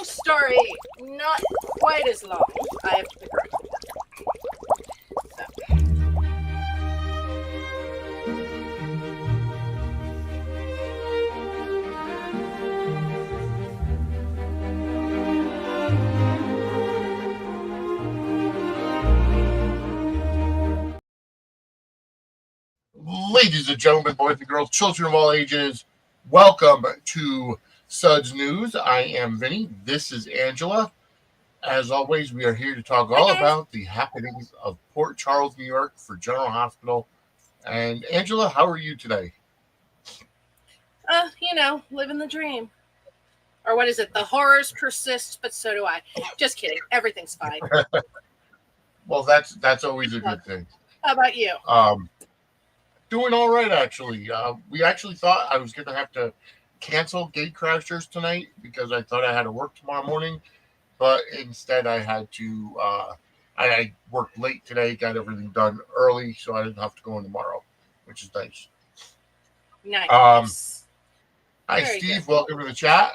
long story, not quite as long. I have to be correct. Ladies and gentlemen, boys and girls, children of all ages, welcome to Suds News. I am Vinny. This is Angela. As always, we are here to talk all about the happenings of Port Charles, New York for General Hospital. And Angela, how are you today? Living the dream. Or what is it? The horrors persist, but so do I. Just kidding. Everything's fine. Well, that's always a good thing. How about you? Doing all right, actually. We actually thought I was going to have to cancel Gate Crashers tonight because I thought I had to work tomorrow morning, but instead I had to. I worked late today, got everything done early, so I didn't have to go in tomorrow, which is nice. Nice. Hi, Very Steve. good. Welcome to the chat.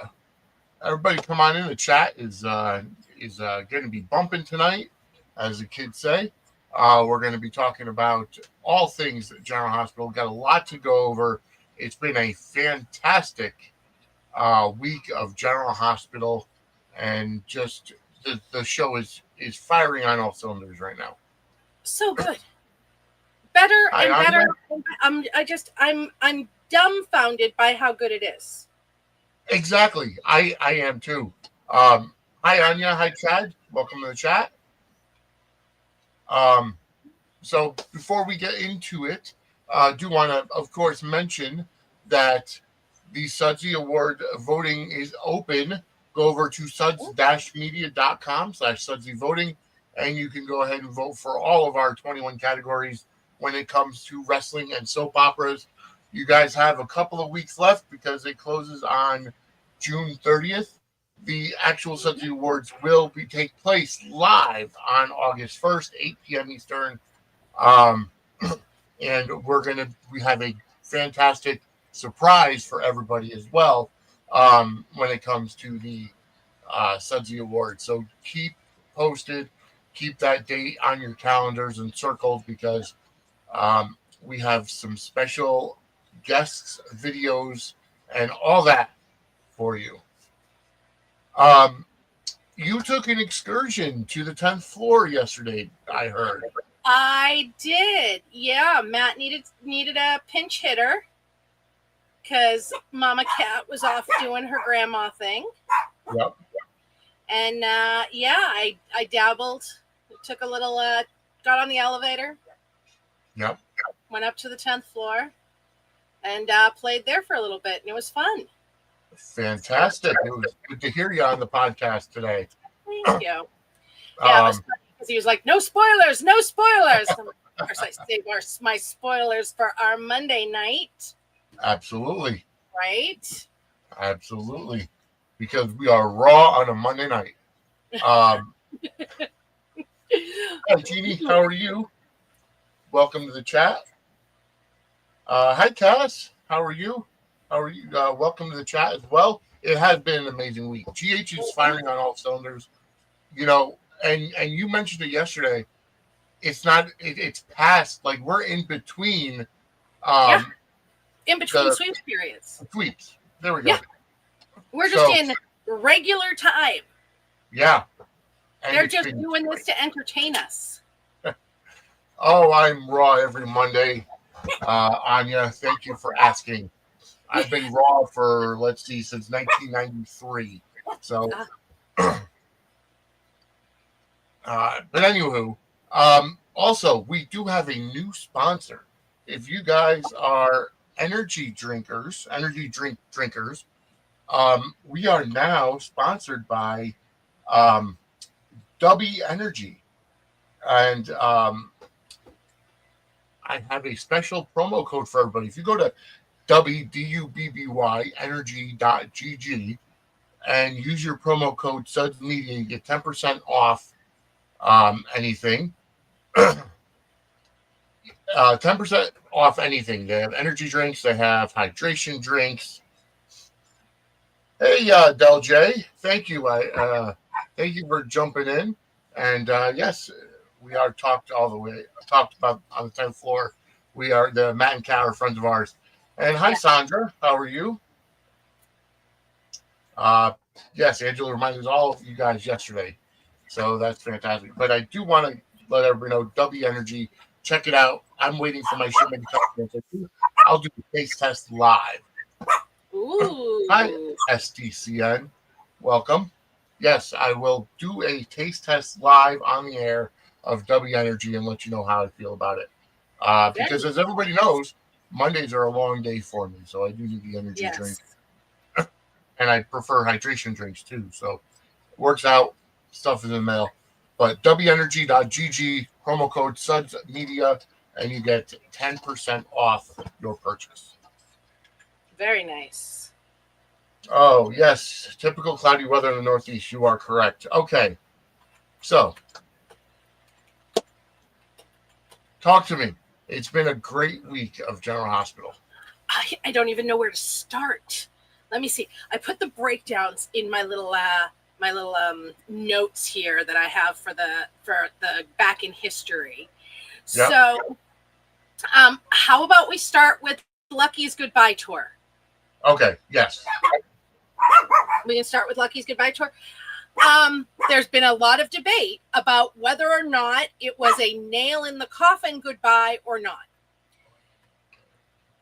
Everybody, come on in. The chat is going to be bumping tonight, as the kids say. We're going to be talking about all things at General Hospital. Got a lot to go over. It's been a fantastic week of General Hospital, and just the show is firing on all cylinders right now. So good. Better and better. I'm dumbfounded by how good it is. Exactly. I am too. Hi, Anya. Hi, Chad. Welcome to the chat. So before we get into it, I do want to, of course, mention that the Sudsy Award voting is open. Go over to suds-media.com/Sudsy voting, and you can go ahead and vote for all of our 21 categories when it comes to wrestling and soap operas. You guys have a couple of weeks left because it closes on June 30th. The actual Sudsy Awards will take place live on August 1st, 8 p.m. Eastern. And we have a fantastic surprise for everybody as well when it comes to the Sudsy Awards. So keep posted, keep that date on your calendars and circled because we have some special guests, videos, and all that for you. You took an excursion to the 10th floor yesterday, I heard. I did. Yeah, Matt needed a pinch hitter because Mama Cat was off doing her grandma thing. Yep. And I dabbled, took a little, got on the elevator. Yep. Went up to the 10th floor and played there for a little bit, and it was fun. Fantastic. It was good to hear you on the podcast today. Thank you. Yeah, it was funny because he was like, no spoilers, no spoilers. Of course, I saved my spoilers for our Monday night. Absolutely. Right? Absolutely. Because we are raw on a Monday night. Hi, Jeannie. How are you? Welcome to the chat. Hi, Cass. How are you? Welcome to the chat as well. It has been an amazing week. GH is firing on all cylinders. And you mentioned it yesterday. It's past, like we're in between. In between sweeps periods. Sweeps. There we go. Yeah. We're just in regular time. Yeah. And they're just doing this to entertain us. Oh, I'm raw every Monday. Anya, thank you for asking. I've been raw for, since 1993. So, but anywho, also, we do have a new sponsor. If you guys are energy drink drinkers, we are now sponsored by Dubby Energy. And I have a special promo code for everybody. If you go to WDUBBY energy.gg and use your promo code Suds Media, you get 10% off anything. 10% off anything. They have energy drinks, they have hydration drinks, Hey, Del J, thank you. Thank you for jumping in. And yes, we are talked about on the 10th floor. We are the Matt and Kat are friends of ours. And hi, Yeah. Sandra. How are you? Yes, Angela reminded all of you guys yesterday. So that's fantastic. But I do want to let everybody know W Energy, check it out. I'm waiting for my shipment to come in. I'll do the taste test live. Hi, Ooh. SDCN. Welcome. Yes, I will do a taste test live on the air of W Energy and let you know how I feel about it. Because as everybody knows, Mondays are a long day for me, so I do need the energy drink, Yes. and I prefer hydration drinks too. So it works out. Stuff is in the mail. But wenergy.gg, promo code Suds Media, and you get 10% off your purchase. Very nice. Oh, yes. Typical cloudy weather in the Northeast. You are correct. Okay. So, talk to me. It's been a great week of General Hospital. I don't even know where to start. Let me see. I put the breakdowns in my little notes here that I have for the back in history. Yep. So, how about we start with Lucky's goodbye tour? Okay. Yes. We can start with Lucky's goodbye tour. There's been a lot of debate about whether or not it was a nail in the coffin goodbye or not.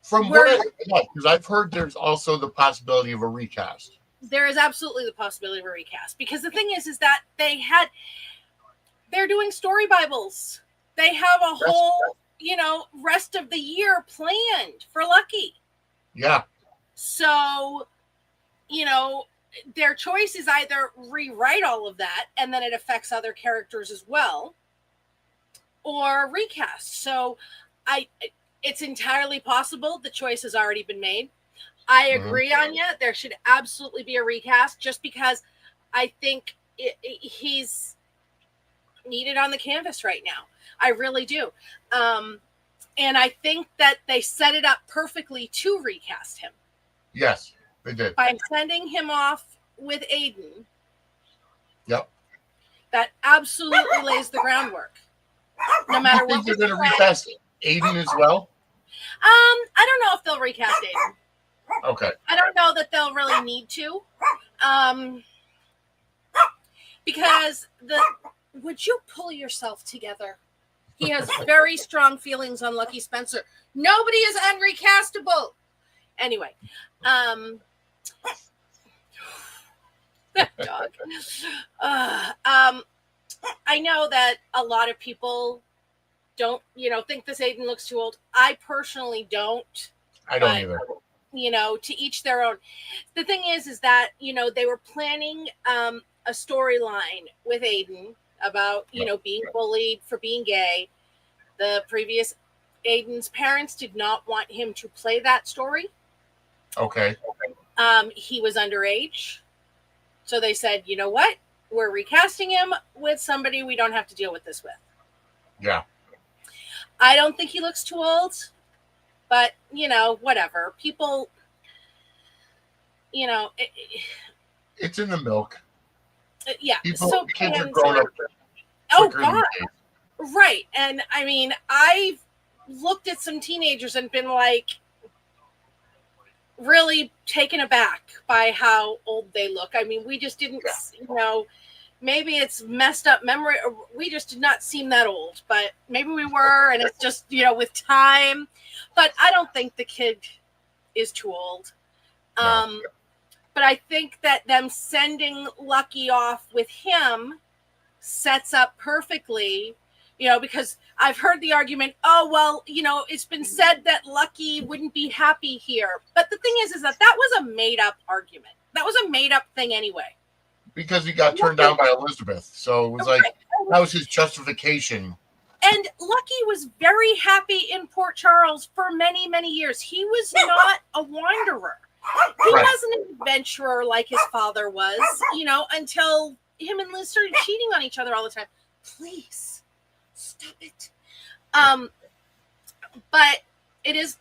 From what because I've heard there's also the possibility of a recast. There is absolutely the possibility of a recast, because the thing is that they're doing story Bibles. They have a whole, rest of the year planned for Lucky. Yeah. So, their choice is either rewrite all of that and then it affects other characters as well, or recast. So it's entirely possible the choice has already been made. I agree, Anya. There should absolutely be a recast, just because I think he's needed on the canvas right now. I really do. And I think that they set it up perfectly to recast him. Yes, they did. By sending him off with Aiden. Yep. That absolutely lays the groundwork. No matter what. They're going to recast Aiden as well? I don't know if they'll recast Aiden. Okay. I don't know that they'll really need to. Because would you pull yourself together? He has very strong feelings on Lucky Spencer. Nobody is unrecastable. Anyway, dog. I know that a lot of people don't, think this Aiden looks too old. I personally don't. I don't either. To each their own. The thing is that, they were planning a storyline with Aiden about, being bullied for being gay. The previous Aiden's parents did not want him to play that story. Okay. He was underage. So they said, you know what? We're recasting him with somebody we don't have to deal with this with. Yeah. I don't think he looks too old, but, whatever. People, it's in the milk. Yeah. Kids are growing up. Oh, God. Right. And I mean, I've looked at some teenagers and been like, really taken aback by how old they look. I mean, we just didn't, maybe it's messed up memory, or we just did not seem that old, but maybe we were, and it's just, with time. But I don't think the kid is too old. No. But I think that them sending Lucky off with him sets up perfectly, because I've heard the argument, oh, well, it's been said that Lucky wouldn't be happy here. But the thing is that was a made-up argument. That was a made-up thing anyway. Because he got turned down by Elizabeth. So it was like, that was his justification. And Lucky was very happy in Port Charles for many, many years. He was not a wanderer. He wasn't an adventurer like his father was, until him and Liz started cheating on each other all the time. Please stop it. But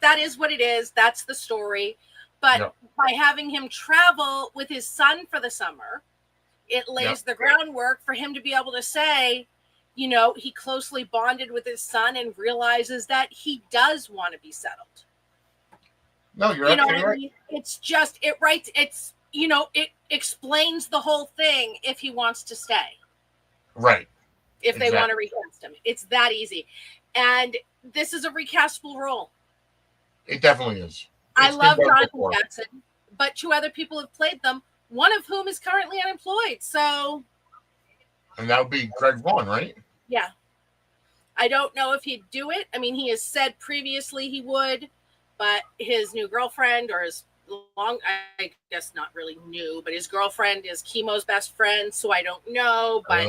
that is what it is. That's the story. But by having him travel with his son for the summer, it lays the groundwork for him to be able to say, you know, he closely bonded with his son and realizes that he does want to be settled. No, you're absolutely right. I mean? It's just, it's, you know, it explains the whole thing if he wants to stay. Right. If they want to recast him. It's that easy. And this is a recastable role. It definitely is. I love Jonathan Jackson, but 2 other people have played them, one of whom is currently unemployed. So. And that would be Greg Vaughn, right? Yeah. I don't know if he'd do it. I mean, he has said previously he would, but his new girlfriend, or his I guess not really new, but his girlfriend is Chemo's best friend, so I don't know. But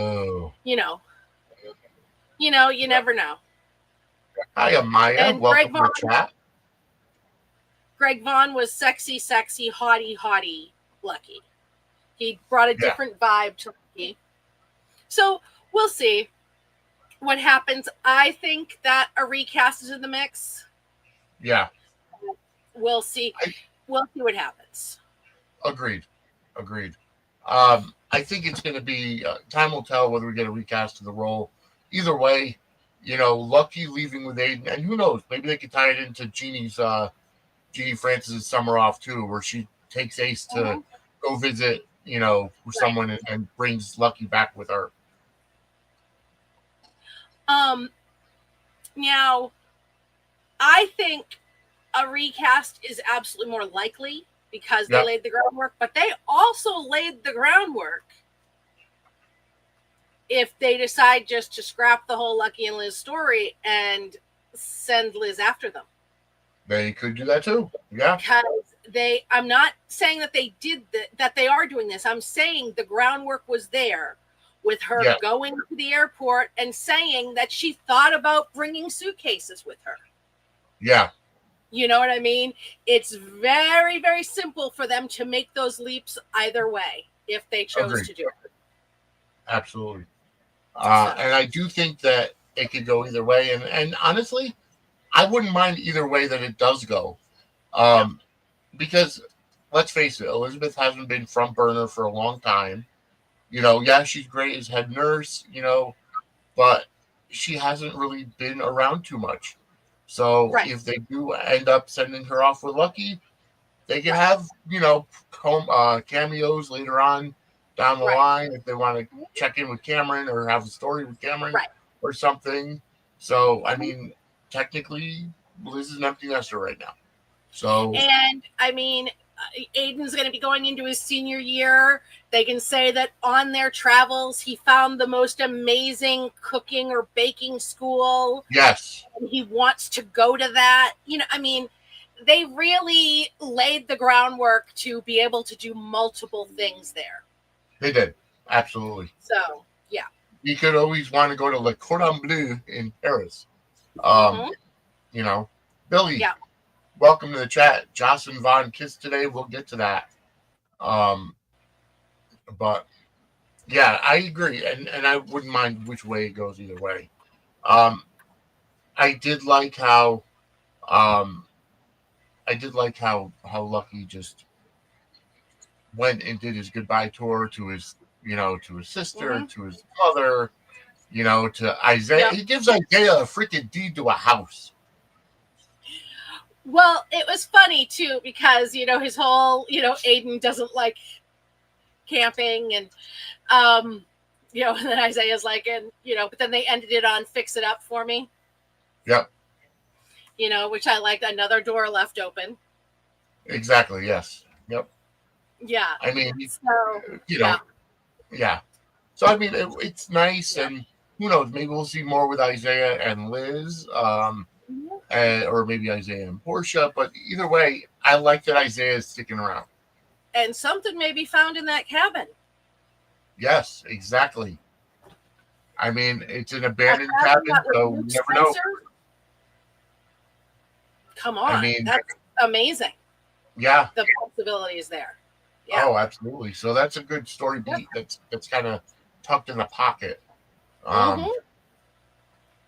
you know, you never know. Hi, Amaya. And welcome to the chat. Greg Vaughn was sexy, haughty, Lucky. He brought a different vibe to Lucky. So we'll see what happens. I think that a recast is in the mix. Yeah. We'll see. We'll see what happens. Agreed. I think it's going to be, time will tell whether we get a recast of the role. Either way, you know, Lucky leaving with Aiden, and who knows, maybe they could tie it into Jeannie Francis's summer off too, where she takes Ace to go visit, you know, someone and brings Lucky back with her. Now, I think a recast is absolutely more likely because they laid the groundwork, but they also laid the groundwork if they decide just to scrap the whole Lucky and Liz story and send Liz after them. They could do that too. Yeah. Because I'm not saying that they did that they are doing this. I'm saying the groundwork was there with her going to the airport and saying that she thought about bringing suitcases with her. Yeah. You know what I mean? It's very, very simple for them to make those leaps either way if they chose to do it. Absolutely. And I do think that it could go either way. And honestly, I wouldn't mind either way that it does go. Because let's face it, Elizabeth hasn't been front burner for a long time. You know, she's great as head nurse, you know, but she hasn't really been around too much. So if they do end up sending her off with Lucky, they can have, you know, cameos later on down the line if they want to check in with Cameron or have a story with Cameron or something. So, I mean, technically, Liz is an empty nester right now. So, and I mean, Aiden's going to be going into his senior year. They can say that on their travels, he found the most amazing cooking or baking school. Yes. And he wants to go to that. You know, I mean, they really laid the groundwork to be able to do multiple things there. They did. Absolutely. So, yeah. You could always want to go to Le Cordon Bleu in Paris. You know, Billy. Yeah. Welcome to the chat. Jocelyn Vaughn kissed today. We'll get to that. But yeah, I agree. And I wouldn't mind which way it goes either way. I did like how Lucky just went and did his goodbye tour to his, you know, to his sister, to his mother, you know, to Isaiah. He gives Isaiah a freaking deed to a house. Well, it was funny, too, because, you know, his whole, you know, Aiden doesn't like camping and, you know, and then Isaiah's like, and, you know, but then they ended it on fix it up for me. Yep. You know, which I liked. Another door left open. Exactly. Yes. Yep. Yeah. I mean, so, you know, yeah. So, I mean, it's nice. And who knows, maybe we'll see more with Isaiah and Liz. Or maybe Isaiah and Portia, but either way, I like that Isaiah is sticking around. And something may be found in that cabin. Yes, exactly. I mean, it's an abandoned cabin, so we never know. Come on, I mean, that's amazing. Yeah, the possibilities there. Yeah. Oh, absolutely. So that's a good story beat. That's kind of tucked in the pocket.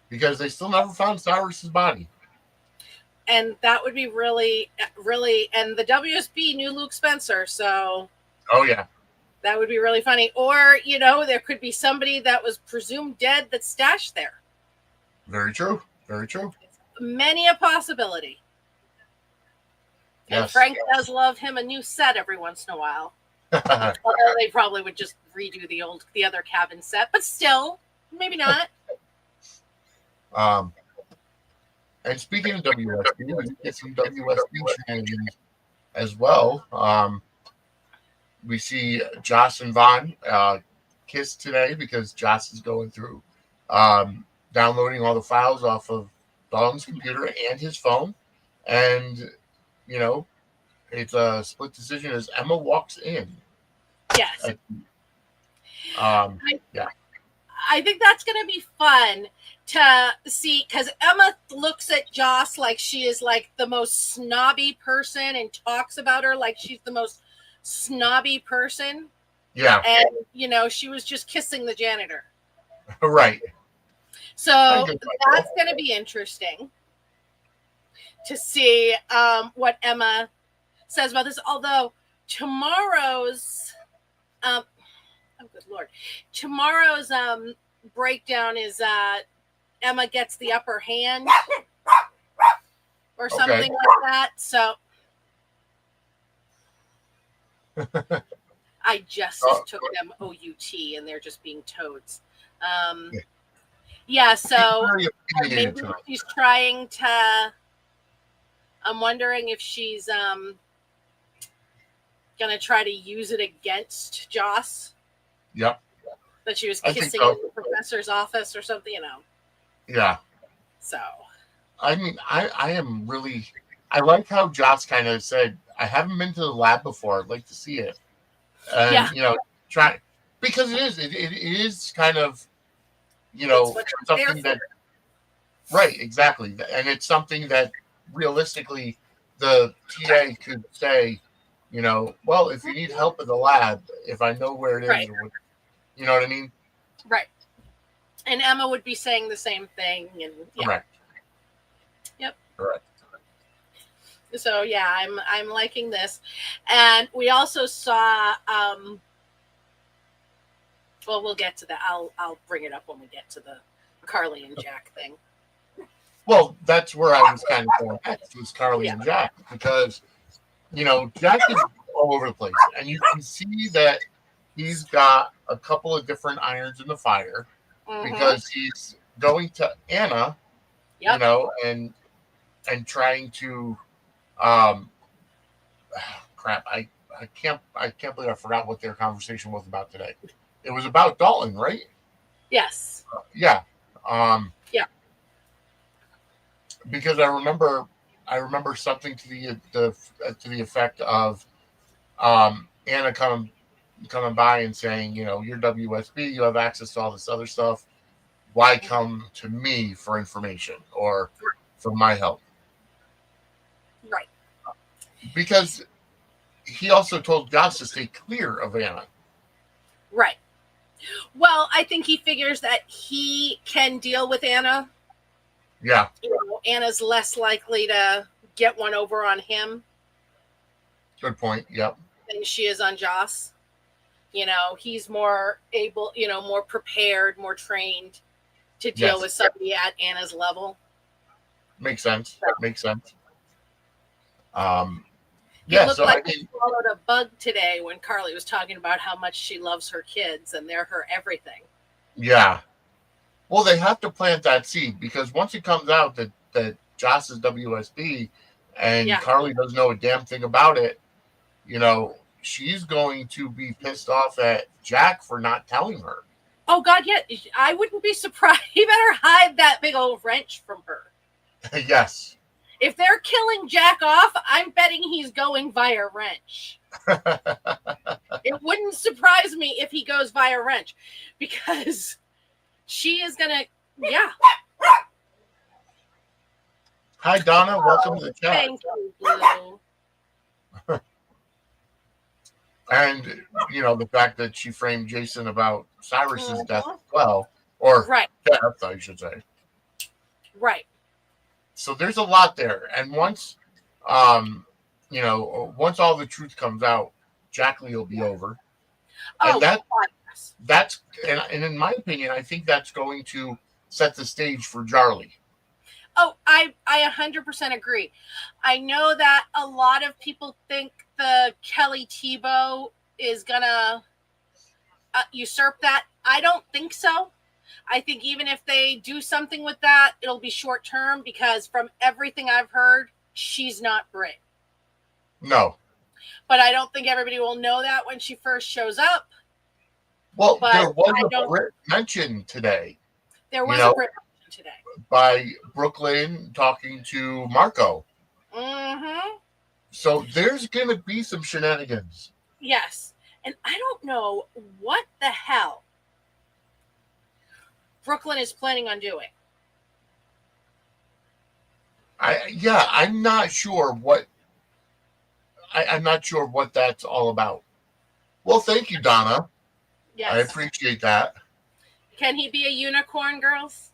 Because they still never found Cyrus's body. And that would be really, really, and the WSB knew Luke Spencer, so. Oh, yeah. That would be really funny. Or, there could be somebody that was presumed dead that's stashed there. Very true. Very true. Many a possibility. Yes. And Frank does love him a new set every once in a while. Although they probably would just redo the other cabin set, but still, maybe not. And speaking of WSB, we get some WSB shenanigans as well. We see Joss and Vaughn kiss today because Joss is going through downloading all the files off of Dawn's computer and his phone. And, it's a split decision as Emma walks in. Yes. Yeah. I think that's going to be fun to see, because Emma looks at Joss like she is like the most snobby person and talks about her like she's the most snobby person. Yeah. And, she was just kissing the janitor. Right. So that's going to be interesting to see what Emma says about this. Although tomorrow's, oh, good Lord. Tomorrow's breakdown is Emma gets the upper hand or something like that. So I just took them OUT and they're just being toads. Yeah, so maybe she's trying to, I'm wondering if she's going to try to use it against Joss. Yep. That she was kissing in the professor's office or something, Yeah. So. I mean, I like how Joss kind of said, I haven't been to the lab before. I'd like to see it. And, try, because it is kind of, something that, right, exactly. And it's something that realistically the TA could say, well, if you need help in the lab, if I know where it is, right. You know what I mean? Right. And Emma would be saying the same thing. And Correct. Yep. Correct. So yeah, I'm liking this. And we also saw well, we'll get to that. I'll bring it up when we get to the Carly and Jack thing. Well, that's where I was kind of going next, was Carly and Jack, because Jack is all over the place, and you can see that he's got a couple of different irons in the fire because he's going to Anna, and trying to crap. I can't believe I forgot what their conversation was about today. It was about Dalton, right? Yes. Yeah. Yeah. Because I remember something to the effect of Anna coming by and saying, you're WSB, you have access to all this other stuff. Why come to me for information or for my help? Right. Because he also told Joss to stay clear of Anna. Right. Well, I think he figures that he can deal with Anna. Yeah. Anna's less likely to get one over on him. Good point. Yep. Than she is on Joss. He's more able, more prepared, more trained to deal with somebody at Anna's level. Makes sense. So. Makes sense. It looked like he swallowed a bug today when Carly was talking about how much she loves her kids and they're her everything. Yeah. Well, they have to plant that seed because once it comes out that Joss is WSB and Carly doesn't know a damn thing about it, she's going to be pissed off at Jack for not telling her. Oh, God, yeah. I wouldn't be surprised. He better hide that big old wrench from her. Yes. If they're killing Jack off, I'm betting he's going via wrench. It wouldn't surprise me if he goes via wrench because she is going to, Hi, Donna. Welcome to the chat. Thank you, Blue. And, the fact that she framed Jason about Cyrus's death as well, or death, I should say. Right. So there's a lot there. And once, once all the truth comes out, Jack Lee will be over. And Oh, God, yes. that's and in my opinion, I think that's going to set the stage for Jarly. Oh, I 100% agree. I know that a lot of people think the Kelly Tebow is gonna usurp that. I don't think so. I think even if they do something with that, it'll be short term because from everything I've heard, she's not Brit. No. But I don't think everybody will know that when she first shows up. Well, but there was a Brit mention today. There was a Brit mention today. By Brooklyn talking to Marco. Mm-hmm. So there's going to be some shenanigans. Yes. And I don't know what the hell Brooklyn is planning on doing. I'm not sure what I'm not sure what that's all about. Well, thank you, Donna. Yes. I appreciate that. Can he be a unicorn, girls?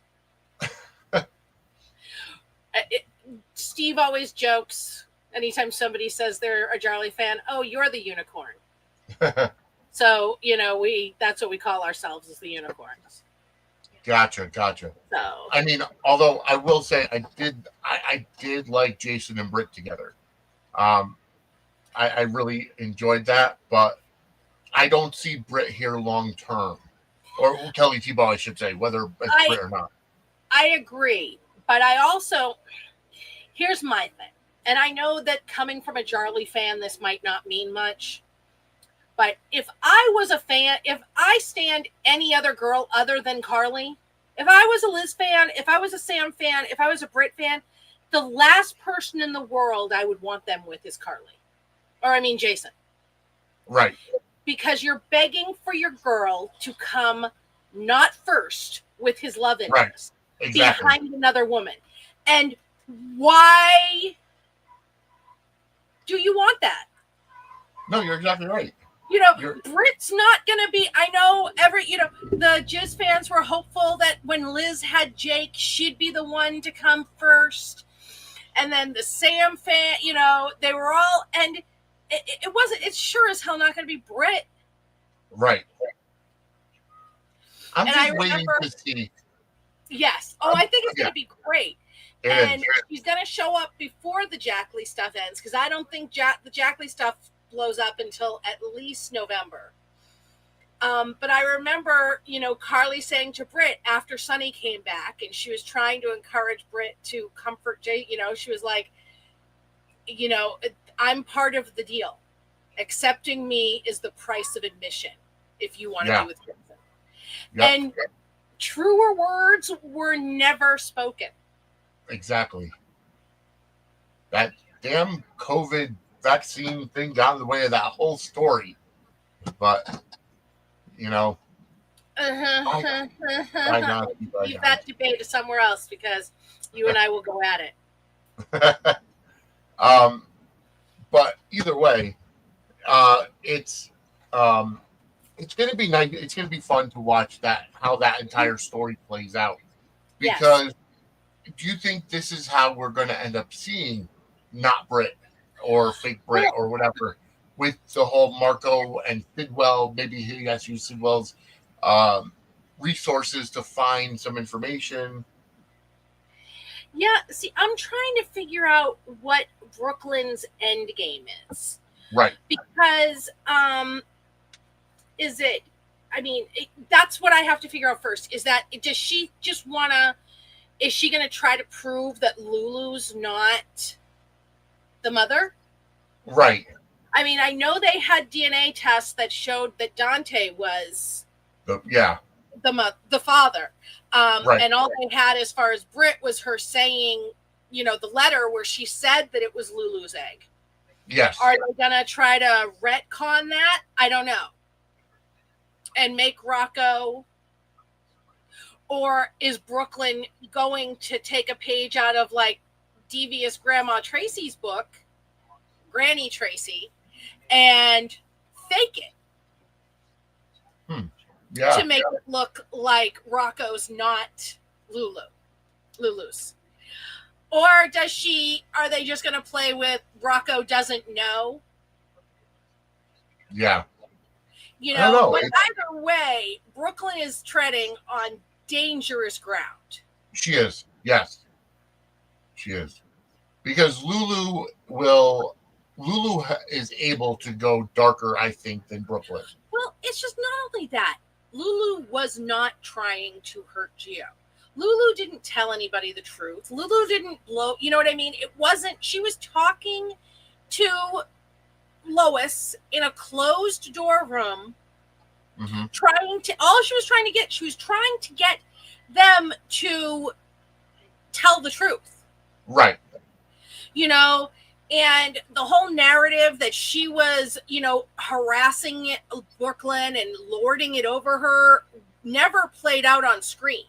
Steve always jokes anytime somebody says they're a Jarly fan, oh, you're the unicorn. So, that's what we call ourselves, as the unicorns. Gotcha. So, I mean, although I will say I did like Jason and Britt together. I really enjoyed that, but I don't see Britt here long term. Or Kelly Tebow, I should say, whether it's Britt or not. I agree. But I also, here's my thing. And I know that coming from a Jarly fan, this might not mean much. But if I was a fan, if I stand any other girl other than Carly, if I was a Liz fan, if I was a Sam fan, if I was a Britt fan, the last person in the world I would want them with is Carly. Jason. Right. Because you're begging for your girl to come not first with his love interest. Right. Exactly. Behind another woman. And why do you want that? No, you're exactly right. Britt's not going to be, I know the Jizz fans were hopeful that when Liz had Jake, she'd be the one to come first. And then the Sam fan, they were all, and it's sure as hell not going to be Britt. Right. I'm just waiting to see. Yes. Oh, I think it's going to be great. And she's going to show up before the Jack Lee stuff ends, because I don't think the Jack Lee stuff blows up until at least November. But I remember, Carly saying to Britt after Sonny came back, and she was trying to encourage Britt to comfort Jay. She was like, I'm part of the deal. Accepting me is the price of admission if you want to be with Jason. Yep. And truer words were never spoken. Exactly. That damn COVID vaccine thing got in the way of that whole story. But, leave that debate to somewhere else, because you and I will go at it. But either way, it's going to be nice. It's going to be fun to watch how that entire story plays out. Because do you think this is how we're going to end up seeing not Britt or fake Britt or whatever, with the whole Marco and Sidwell? Maybe he has to use Sidwell's resources to find some information. Yeah, see, I'm trying to figure out what Brooklyn's end game is. Right. Because that's what I have to figure out first. Is she going to try to prove that Lulu's not the mother? Right. I know they had DNA tests that showed that Dante was the father. Right. And all they had as far as Britt was her saying, the letter where she said that it was Lulu's egg. Yes. Are they going to try to retcon that? I don't know. And make Rocco, or is Brooklyn going to take a page out of devious Grandma Tracy's book, Granny Tracy, and fake it? Yeah. To make it look like Rocco's not Lulu's. Or are they just going to play with Rocco doesn't know? Yeah. You I don't know, know. but either way, Brooklyn is treading on dangerous ground. She is. Yes. She is. Because Lulu is able to go darker, I think, than Brooklyn. Well, it's just not only that. Lulu was not trying to hurt Gio. Lulu didn't tell anybody the truth. Lulu didn't blow, you know what I mean? It wasn't, she was talking to Lois in a closed door room, all she was trying to get them to tell the truth. Right. You know, and the whole narrative that she was, you know, harassing Brooklyn and lording it over her never played out on screen.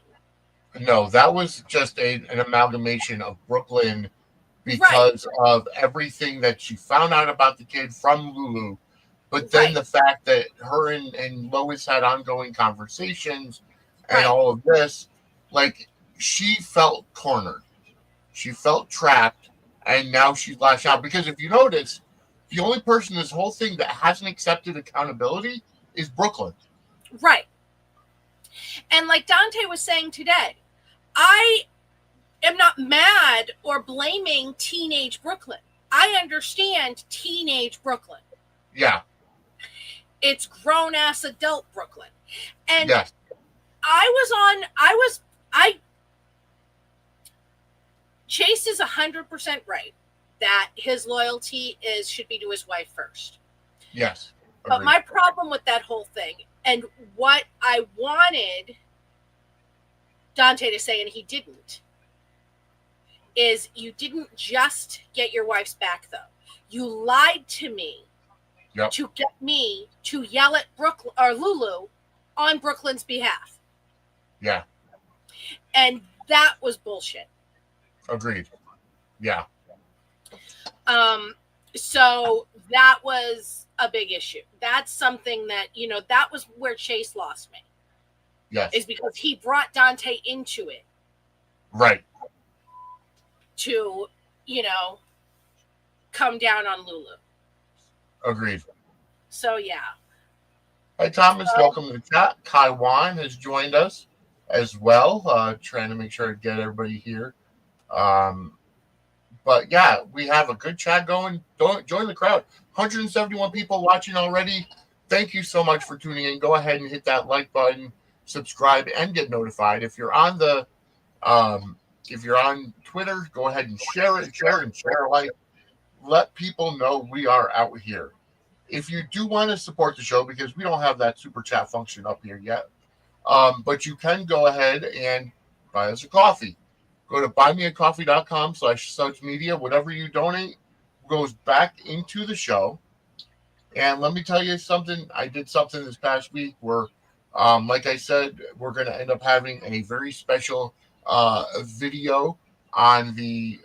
No, that was just an amalgamation of Brooklyn because of everything that she found out about the kid from Lulu. But then the fact that her and Lois had ongoing conversations and all of this, like, she felt cornered. She felt trapped, and now she's lashed out. Because if you notice, the only person in this whole thing that hasn't accepted accountability is Brooklyn. Right. And like Dante was saying today, I am not mad or blaming teenage Brooklyn. I understand teenage Brooklyn. Yeah. It's grown-ass adult Brooklyn. And yes. Chase is 100% right that his loyalty should be to his wife first. Yes. Agreed. But my problem with that whole thing, and what I wanted Dante to say, and he didn't, is you didn't just get your wife's back, though. You lied to me to get me to yell at Brooklyn or Lulu on Brooklyn's behalf. Yeah. And that was bullshit. Agreed. Yeah. So that was a big issue. That's something that, you know, that was where Chase lost me. Yes. Is because he brought Dante into it. Right. To, you know, come down on Lulu. Agreed. So, yeah. Hi, Thomas. Welcome to the chat. Kai Wan has joined us as well, trying to make sure to get everybody here. But yeah, we have a good chat going. Don't join the crowd. 171 people watching already. Thank you so much for tuning in. Go ahead and hit that like button, subscribe, and get notified. If you're on the if you're on Twitter, go ahead and share like. Let people know we are out here. If you do want to support the show, because we don't have that super chat function up here yet, but you can go ahead and buy us a coffee. Go to buymeacoffee.com/Suds Media. Whatever you donate goes back into the show. And let me tell you something. I did something this past week where, like I said, we're going to end up having a very special video on the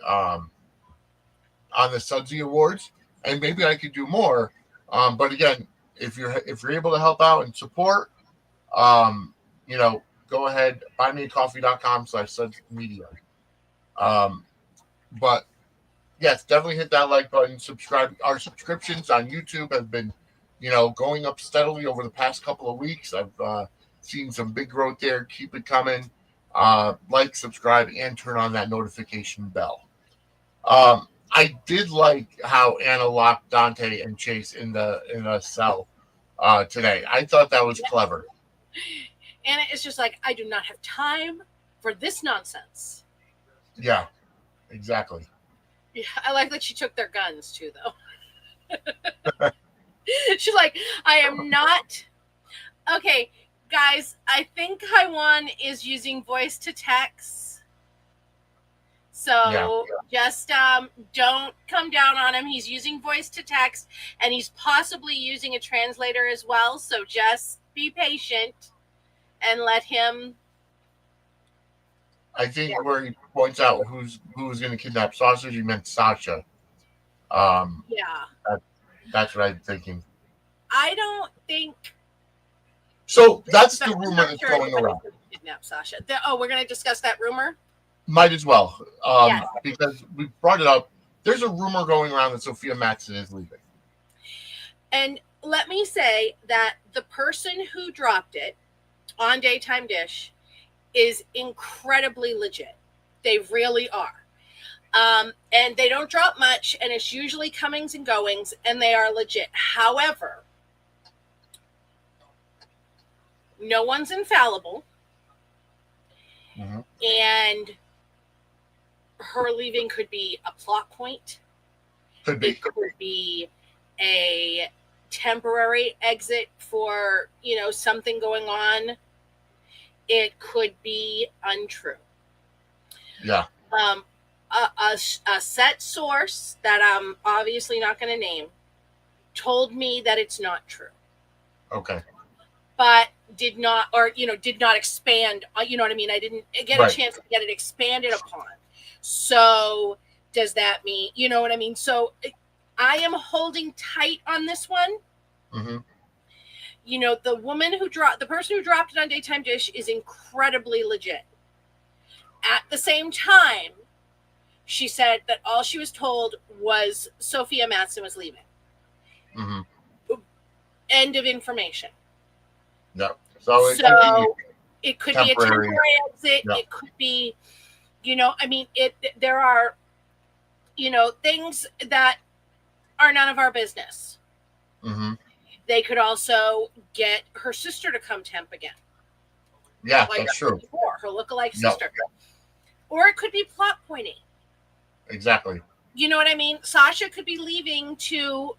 Sudsy Awards, and maybe I could do more. But again, if you're able to help out and support, you know, go ahead, buymeacoffee.com/Suds Media. But yes, definitely hit that like button, subscribe. Our subscriptions on YouTube have been, you know, going up steadily over the past couple of weeks. I've seen some big growth there. Keep it coming. Like, subscribe, and turn on that notification bell. I did like how Anna locked Dante and Chase in a cell today. I thought that was clever. Anna is just like, I do not have time for this nonsense. Yeah, exactly. Yeah, I like that she took their guns too, though. She's like, I am not. Okay, guys, I think Haiwan is using voice to text. So just don't come down on him. He's using voice to text, and he's possibly using a translator as well. So just be patient and let him. I think where he points out who's going to kidnap Sausage, he meant Sasha. That's what I'm thinking. I don't think. So that's the rumor that's going around. Kidnap Sasha. We're going to discuss that rumor. Might as well, Yes. because we brought it up. There's a rumor going around that Sophia Matson is leaving. And let me say that the person who dropped it on Daytime Dish is incredibly legit. They really are. And they don't drop much, and it's usually comings and goings, and they are legit. However, no one's infallible. Mm-hmm. And her leaving could be a plot point. Could be. It could be a temporary exit for, something going on. It could be untrue. Yeah. A set source that I'm obviously not going to name told me that it's not true. Okay. But did not expand. You know what I mean? I didn't get a chance to get it expanded upon. So does that mean, you know what I mean? So I am holding tight on this one. Mm-hmm. The person who dropped it on Daytime Dish is incredibly legit. At the same time, she said that all she was told was Sophia Matson was leaving. Mm-hmm. End of information. Yeah. It could be a temporary exit. Yeah. It could be, there are, things that are none of our business. Mm-hmm. They could also get her sister to come temp again. Yeah, that's true. Before, her lookalike sister. Or it could be plot pointing. Exactly. You know what I mean? Sasha could be leaving because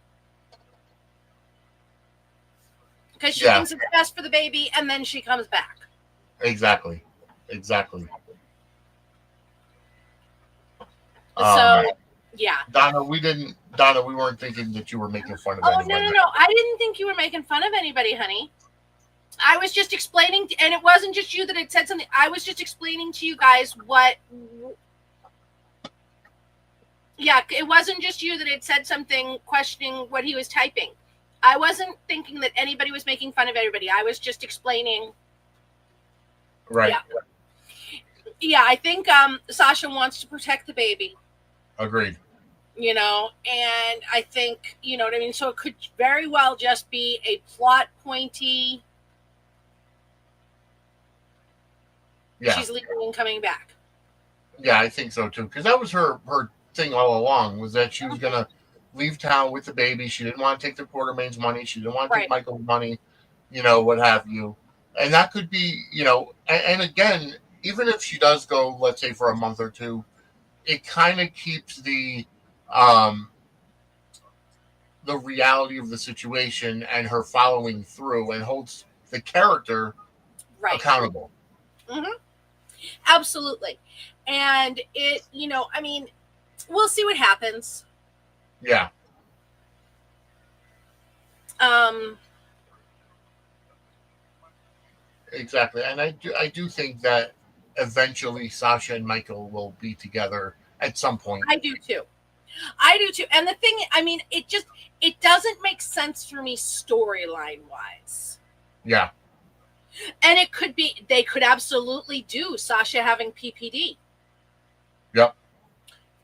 she thinks it's best for the baby, and then she comes back. Exactly. So, yeah. Donna, we weren't thinking that you were making fun of anybody. No. I didn't think you were making fun of anybody, honey. I was just explaining, and it wasn't just you that had said something. I was just explaining to you guys what... Yeah, it wasn't just you that had said something questioning what he was typing. I wasn't thinking that anybody was making fun of everybody. I was just explaining. Right. Yeah, I think Sasha wants to protect the baby. Agreed. And I think, you know what I mean? So it could very well just be a plot pointy. Yeah. She's leaving and coming back. Yeah, I think so too. Because that was her thing all along, was that she was going to leave town with the baby. She didn't want to take the Quartermain's money. She didn't want to take Michael's money, what have you. And that could be, and again, even if she does go, let's say for a month or two, it kind of keeps the reality of the situation and her following through, and holds the character accountable. Mm-hmm. Absolutely. And it, we'll see what happens. Yeah. Exactly. And I do think that eventually Sasha and Michael will be together at some point. I do too. And the thing, it doesn't make sense for me storyline wise. Yeah. And they could absolutely do Sasha having PPD. Yep.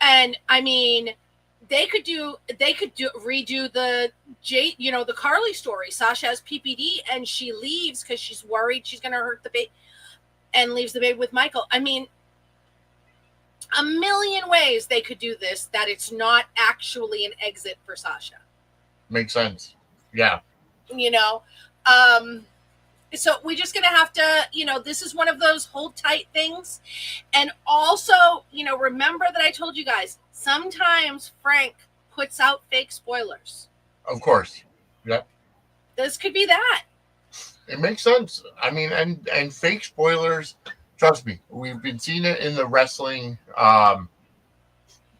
And they could redo the the Carly story. Sasha has PPD and she leaves because she's worried she's going to hurt the baby, and leaves the baby with Michael. A million ways they could do this that it's not actually an exit for Sasha. Makes sense. Yeah. So we're just going to have to, this is one of those hold tight things. And also, remember that I told you guys, sometimes Frank puts out fake spoilers. Of course. Yep. This could be that. It makes sense. And fake spoilers, trust me, we've been seeing it in the wrestling.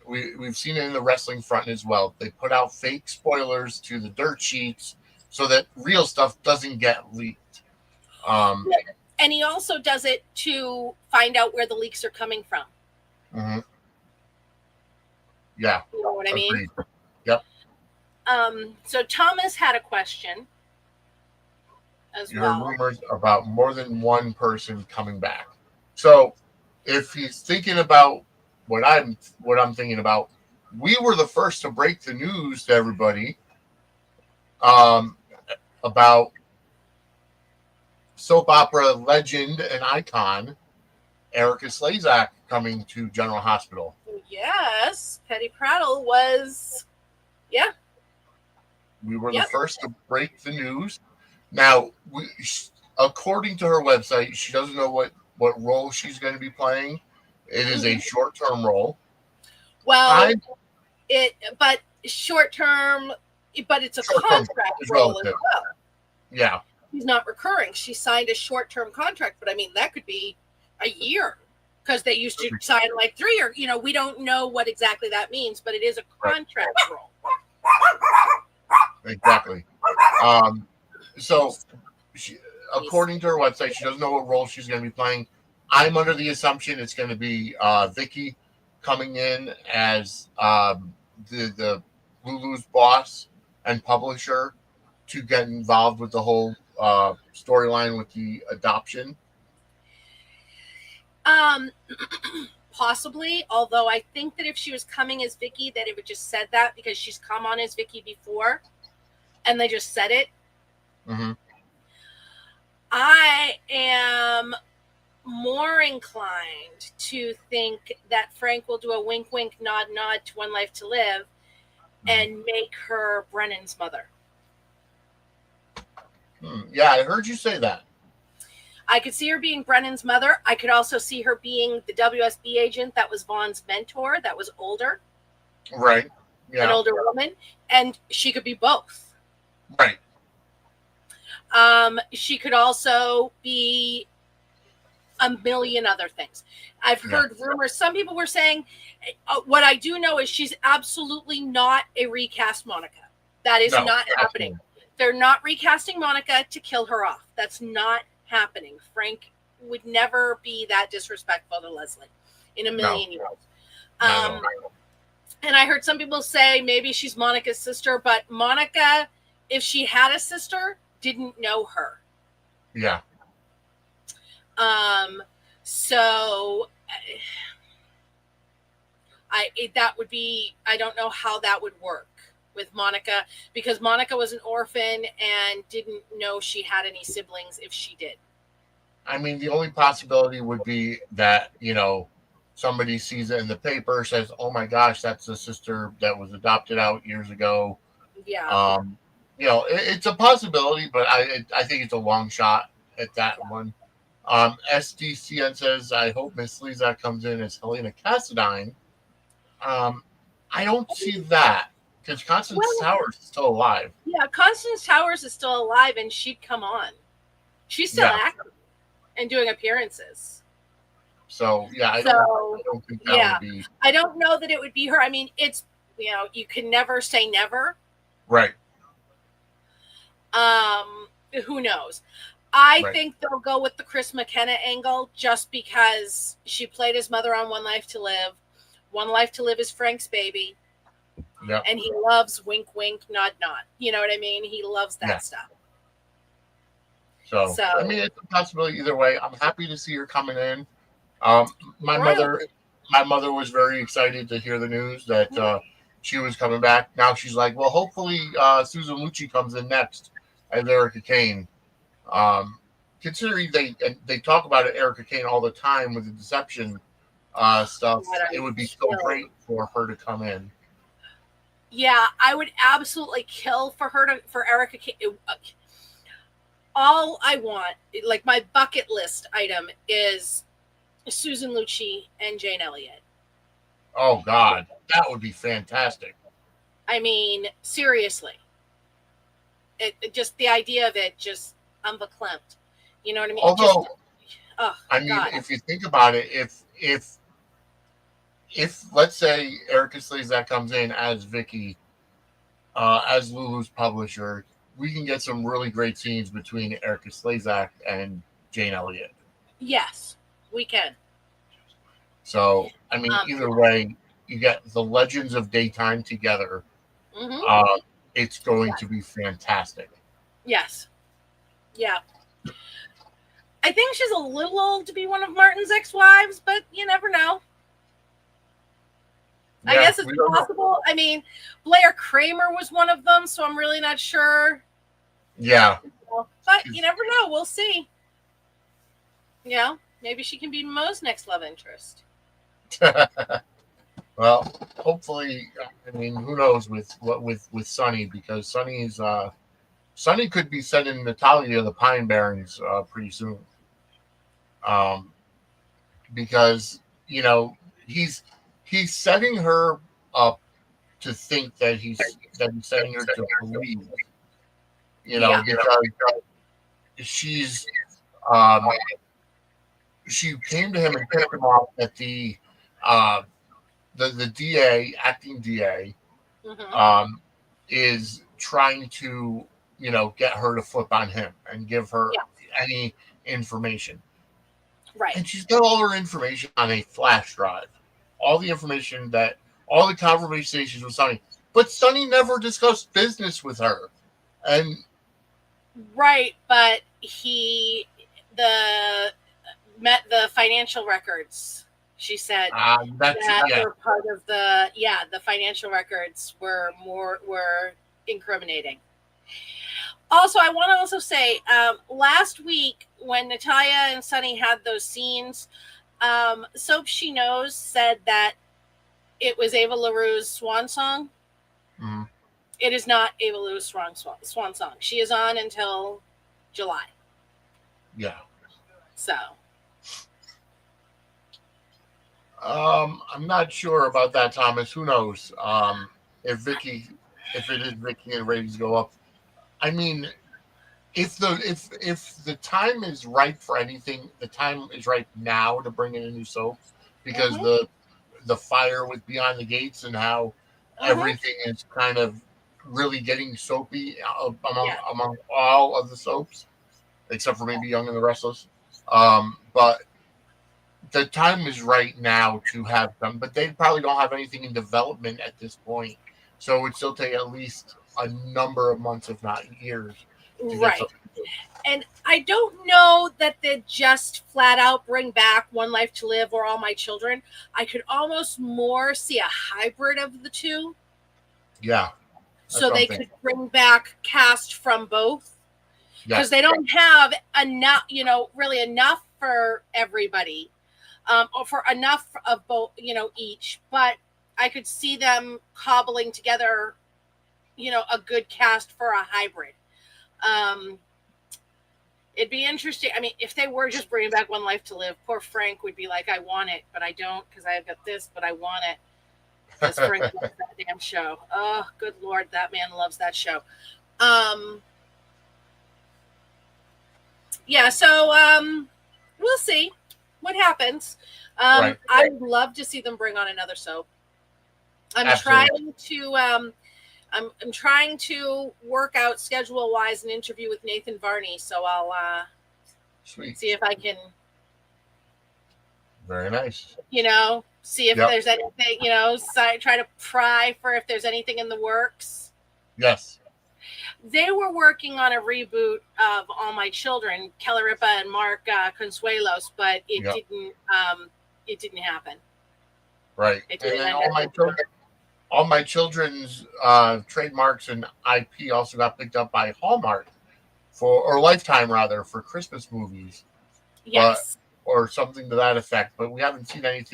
We've seen it in the wrestling front as well. They put out fake spoilers to the dirt sheets so that real stuff doesn't get leaked. And he also does it to find out where the leaks are coming from. Mm-hmm. Yeah. You know what I mean? Agreed. Yep. So Thomas had a question as well. You heard rumors about more than one person coming back. So if he's thinking about what I'm thinking about, we were the first to break the news to everybody um, about soap opera legend and icon Erica Slezak coming to General Hospital. Yes, Petty Prattle was. Yeah. We were the Yep. first to break the news. Now, according to her website, she doesn't know what role she's going to be playing. It is a short-term role. Well, but short-term, but it's a contract role as well. Yeah. She's not recurring. She signed a short-term contract, but I mean, that could be a year because they used to sign like 3 or, we don't know what exactly that means, but it is a contract role. Exactly. So, according to her website, she doesn't know what role she's going to be playing. I'm under the assumption it's going to be Vicky coming in as the Lulu's boss and publisher to get involved with the whole storyline with the adoption. Possibly, although I think that if she was coming as Vicky, that it would just said that because she's come on as Vicky before, and they just said it. Mm-hmm. I am more inclined to think that Frank will do a wink, wink, nod, nod to One Life to Live and make her Brennan's mother. Yeah, I heard you say that. I could see her being Brennan's mother. I could also see her being the WSB agent that was Vaughn's mentor, that was older. Right. Yeah. An older woman. And she could be both. Right. She could also be a million other things. I've heard rumors. Some people were saying, what I do know is she's absolutely not a recast Monica. That is not happening. They're not recasting Monica to kill her off. That's not happening. Frank would never be that disrespectful to Leslie in a million years. And I heard some people say maybe she's Monica's sister, but Monica, if she had a sister, didn't know her. Yeah. So that would be, I don't know how that would work with Monica, because Monica was an orphan and didn't know she had any siblings if she did. I mean, the only possibility would be that, somebody sees it in the paper, says, oh my gosh, that's the sister that was adopted out years ago. Yeah. It's a possibility, but I think it's a long shot at that one. SDCN says, I hope Miss Slezak comes in as Helena Cassadine. I don't see that because Constance Towers is still alive. Yeah, Constance Towers is still alive and she'd come on. She's still active and doing appearances. So, I don't think that would be. I don't know that it would be her. I mean, it's, you can never say never. Right. Who knows? I think they'll go with the Chris McKenna angle just because she played his mother on One Life to Live. One Life to Live is Frank's baby. Yep. And he loves wink, wink, nod, nod. You know what I mean? He loves that stuff. So, I mean, it's a possibility either way. I'm happy to see her coming in. My mother was very excited to hear the news that she was coming back. Now she's like, well, hopefully Susan Lucci comes in next as Erica Kane. Considering they talk about it, Erica Kane all the time with the deception stuff, it would be so great for her to come in. Yeah, I would absolutely kill for Erica Kane. All I want, like my bucket list item, is Susan Lucci and Jane Elliott. Oh God, that would be fantastic. I mean, seriously, it just the idea of it just unverklempt. You know what I mean? Although, I mean, if you think about it, if let's say Erica Slezak comes in as Vicky, as Lulu's publisher, we can get some really great scenes between Erica Slezak and Jane Elliott. Yes, we can. So, I mean, either way, you get the legends of daytime together. Mm-hmm. It's going to be fantastic. Yes. Yeah. I think she's a little old to be one of Martin's ex-wives, but you never know. I guess it's possible. I mean, Blair Kramer was one of them, so I'm really not sure. Yeah. But you never know. We'll see. Yeah, maybe she can be Mo's next love interest. Well, hopefully, I mean, who knows with Sonny, because Sonny could be sending Natalia the Pine Barrens pretty soon. Because he's setting her up to think that he's setting her to believe, because she's she came to him and picked him off at the DA, acting DA, is trying to get her to flip on him and give her any information. Right. And she's got all her information on a flash drive. All the conversations with Sonny. But Sonny never discussed business with her. And right, but he met the financial records. She said that were part of the financial records were incriminating. Also, I want to also say, last week when Natalia and Sonny had those scenes, Soap She Knows said that it was Ava LaRue's swan song. Mm-hmm. It is not Ava LaRue's swan song. She is on until July. Yeah. So. I'm not sure about that, Thomas. Who knows? If it is Vicky and ratings go up. I mean, if the time is right for anything, the time is right now to bring in a new soap, because the fire with Beyond the Gates and how everything is kind of really getting soapy among all of the soaps, except for maybe Young and the Restless. But the time is right now to have them, but they probably don't have anything in development at this point. So it would still take at least a number of months, if not years. Right. And I don't know that they just flat out bring back One Life to Live or All My Children. I could almost more see a hybrid of the two. Yeah. So they could bring back cast from both. Because they don't have enough, really enough for everybody. Or for enough of both, each. But I could see them cobbling together, a good cast for a hybrid. It'd be interesting. I mean, if they were just bringing back One Life to Live, poor Frank would be like, I want it, but I don't because I've got this, but I want it. Because Frank loves that damn show. Oh, good Lord, that man loves that show. So we'll see what happens. Right. I would love to see them bring on another soap. I'm trying to work out schedule-wise an interview with Nathan Varney, so I'll see if I can. Very nice. See if there's anything, try to pry for if there's anything in the works. Yes. They were working on a reboot of All My Children, Kelly Ripa and Mark Consuelos, but it didn't happen. Right. All My Children's trademarks and IP also got picked up by Hallmark or Lifetime rather, for Christmas movies. Yes. Or something to that effect. But we haven't seen any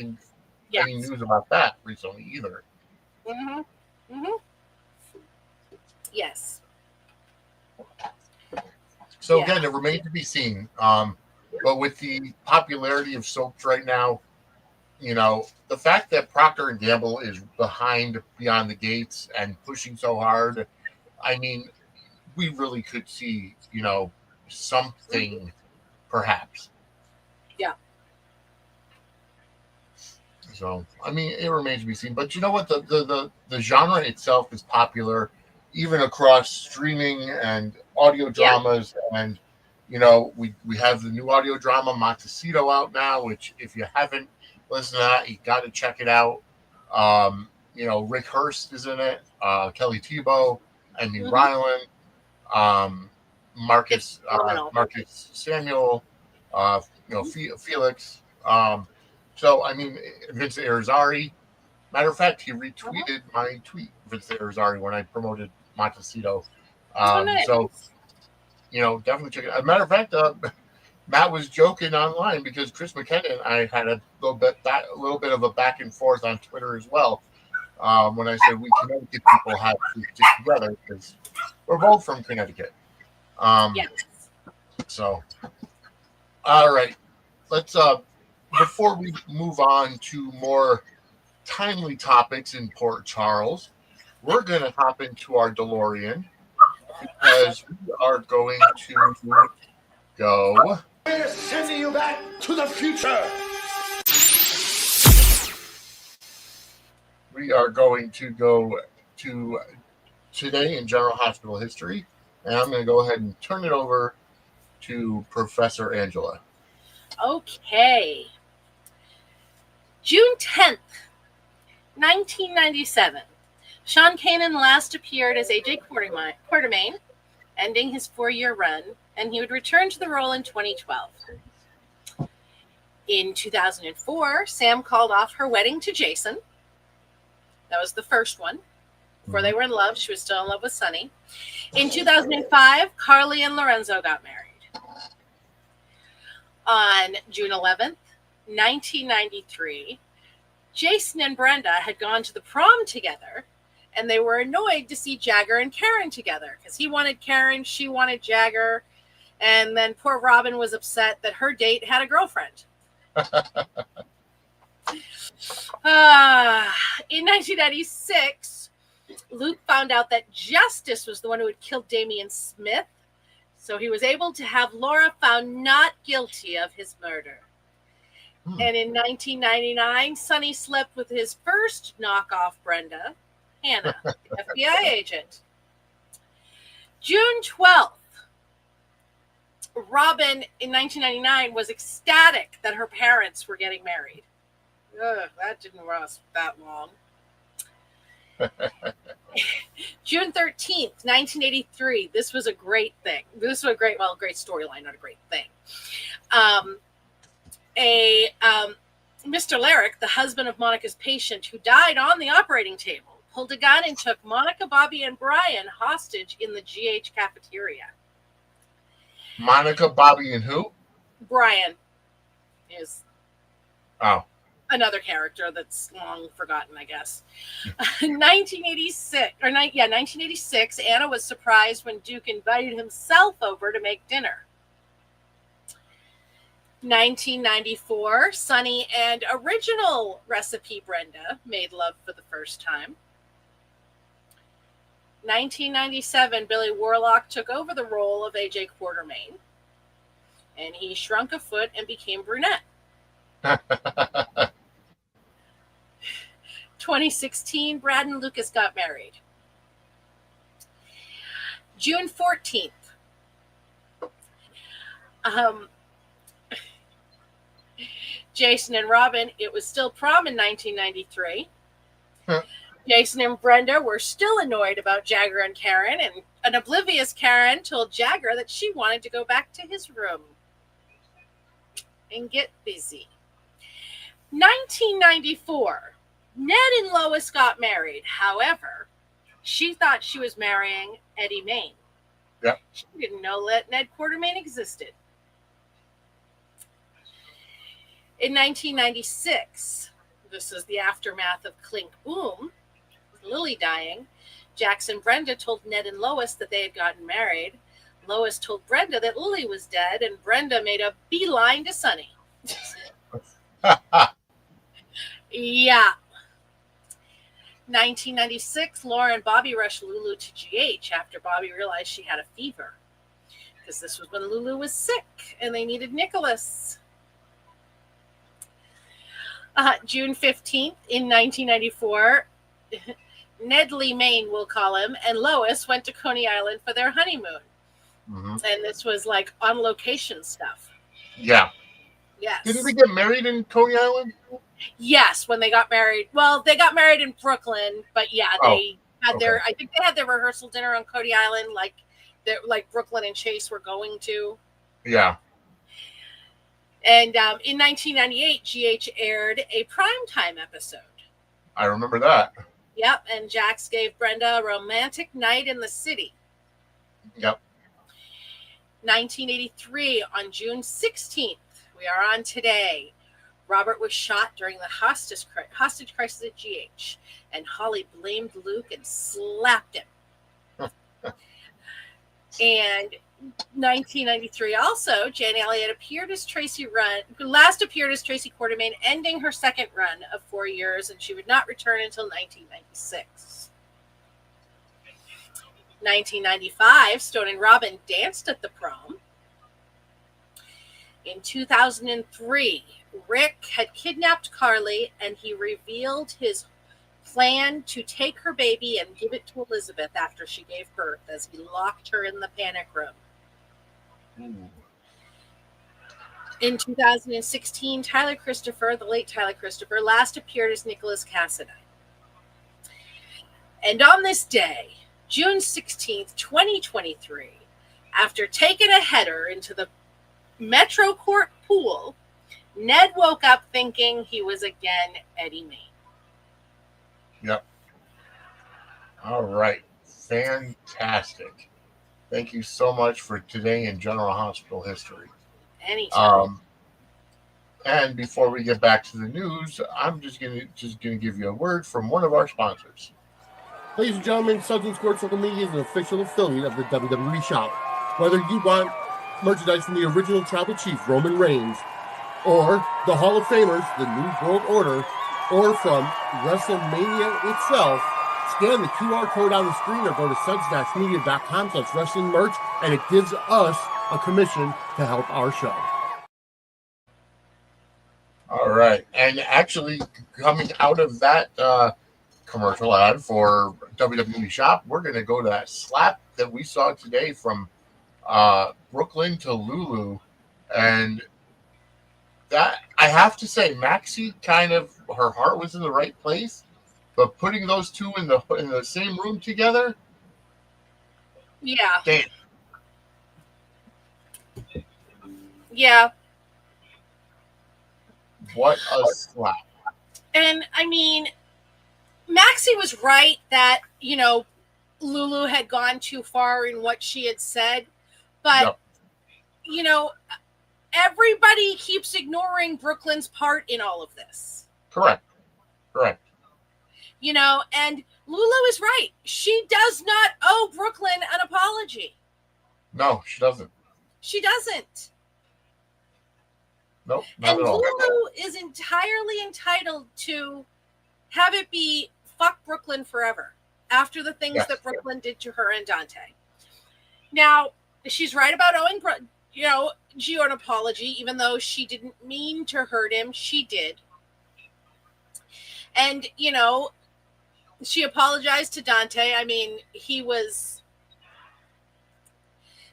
news about that recently either. Yes. So again, it remains to be seen. But with the popularity of soaps right now, the fact that Procter & Gamble is behind Beyond the Gates and pushing so hard, I mean, we really could see, something perhaps. Yeah. So, I mean, it remains to be seen. But you know what? The genre itself is popular, even across streaming and audio dramas. And, we have the new audio drama, Montecito, out now, which if you haven't listened to that, you got to check it out. Rick Hurst is in it, Kelly Tebow, Andy Ryland, Marcus Samuel, Felix. So I mean, Vince Irizarry. Matter of fact, he retweeted my tweet, Vince Irizarry, when I promoted Montecito. Nice. So definitely check it out. As a matter of fact, Matt was joking online because Chris McKenna and I had a little bit of a back and forth on Twitter as well. When I said we Connecticut people have to stick together because we're both from Connecticut. Yes. So, all right, let's before we move on to more timely topics in Port Charles, we're going to hop into our DeLorean because we are going to go. We're sending you back to the future. We are going to go to today in General Hospital history, and I'm going to go ahead and turn it over to Professor Angela. Okay. June 10th, 1997. Sean Kanan last appeared as A.J. Quartermain, ending his 4-year run, and he would return to the role in 2012. In 2004, Sam called off her wedding to Jason. That was the first one. Before they were in love, she was still in love with Sonny. In 2005, Carly and Lorenzo got married. On June 11th, 1993, Jason and Brenda had gone to the prom together, and they were annoyed to see Jagger and Karen together because he wanted Karen, she wanted Jagger, and then poor Robin was upset that her date had a girlfriend. In 1996, Luke found out that Justice was the one who had killed Damian Smith, so he was able to have Laura found not guilty of his murder. And in 1999, Sonny slept with his first knockoff Brenda, Hannah, the FBI agent. June 12th, Robin in 1999 was ecstatic that her parents were getting married. Ugh, that didn't last that long. June 13th, 1983. This was a great thing. This was a great storyline, not a great thing. Mr. Larrick, the husband of Monica's patient who died on the operating table, pulled a gun and took Monica, Bobby, and Brian hostage in the GH cafeteria. Monica, Bobby, and who? Brian is another character that's long forgotten, I guess. 1986, Anna was surprised when Duke invited himself over to make dinner. 1994, Sonny and original recipe Brenda made love for the first time. 1997, Billy Warlock took over the role of A.J. Quartermain, and he shrunk a foot and became brunette. 2016, Brad and Lucas got married. June 14th. Jason and Robin, it was still prom in 1993. Jason and Brenda were still annoyed about Jagger and Karen, and an oblivious Karen told Jagger that she wanted to go back to his room and get busy. 1994, Ned and Lois got married. However, she thought she was marrying Eddie Main. Yep. She didn't know that Ned Quartermain existed. In 1996, this is the aftermath of Clink Boom, with Lily dying, Jackson and Brenda told Ned and Lois that they had gotten married. Lois told Brenda that Lily was dead, and Brenda made a beeline to Sonny. Yeah. 1996, Laura and Bobby rushed Lulu to GH after Bobby realized she had a fever. Because this was when Lulu was sick, and they needed Nicholas. June 15th, in 1994, Nedley Main, we'll call him, and Lois went to Coney Island for their honeymoon. Mm-hmm. And this was like on location stuff. Yeah. Yes. Didn't they get married in Coney Island? Yes, when they got married. Well, they got married in Brooklyn, but yeah, they had their, I think they had their rehearsal dinner on Coney Island, like Brooklyn and Chase were going to. Yeah. And in 1998, GH aired a primetime episode. I remember that. Yep, and Jax gave Brenda a romantic night in the city. Yep. 1983, on June 16th, we are on today. Robert was shot during the hostage crisis at GH, and Holly blamed Luke and slapped him. And 1993 also, Jane Elliott last appeared as Tracy Quartermain, ending her second run of 4 years, and she would not return until 1996. 1995, Stone and Robin danced at the prom. In 2003, Rick had kidnapped Carly, and he revealed his plan to take her baby and give it to Elizabeth after she gave birth, as he locked her in the panic room. Ooh. In 2016, the late Tyler Christopher, last appeared as Nicholas Cassidy. And on this day, June 16th, 2023, after taking a header into the Metro Court pool, Ned woke up thinking he was again Eddie Main. Yep. All right. Fantastic. Thank you so much for today in General Hospital history. Anytime. And before we get back to the news, I'm just gonna give you a word from one of our sponsors. Ladies and gentlemen, Suds Media is an official affiliate of the WWE Shop. Whether you want merchandise from the original Tribal Chief, Roman Reigns, or the Hall of Famers, the New World Order, or from WrestleMania itself, scan the QR code on the screen or go to suds-media.com/wrestling merch, and it gives us a commission to help our show. All right. And actually, coming out of that commercial ad for WWE Shop, we're going to go to that slap that we saw today from Brooklyn to Lulu. And that, I have to say, Maxie her heart was in the right place, but putting those two in the same room together, Yeah. damn. Yeah. What a slap. And I mean, Maxie was right that, Lulu had gone too far in what she had said. But, Yep. Everybody keeps ignoring Brooklyn's part in all of this. Correct. And Lulu is right. She does not owe Brooklyn an apology. No, she doesn't. She doesn't. Nope, not And at all. Lulu is entirely entitled to have it be fuck Brooklyn forever after the things Yes. that Brooklyn did to her and Dante. Now, she's right about owing Gio an apology, even though she didn't mean to hurt him. She did. And, she apologized to Dante. I mean, he was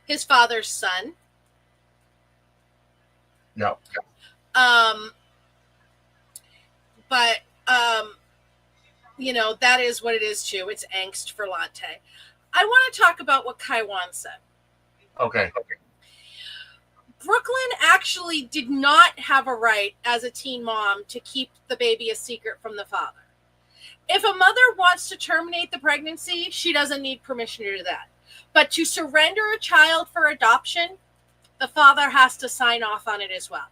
his father's son. Yep. But that is what it is too. It's angst for Latte. I want to talk about what Kaiwan said. Okay. Brooklyn actually did not have a right as a teen mom to keep the baby a secret from the father. If a mother wants to terminate the pregnancy, she doesn't need permission to do that. But to surrender a child for adoption, the father has to sign off on it as well.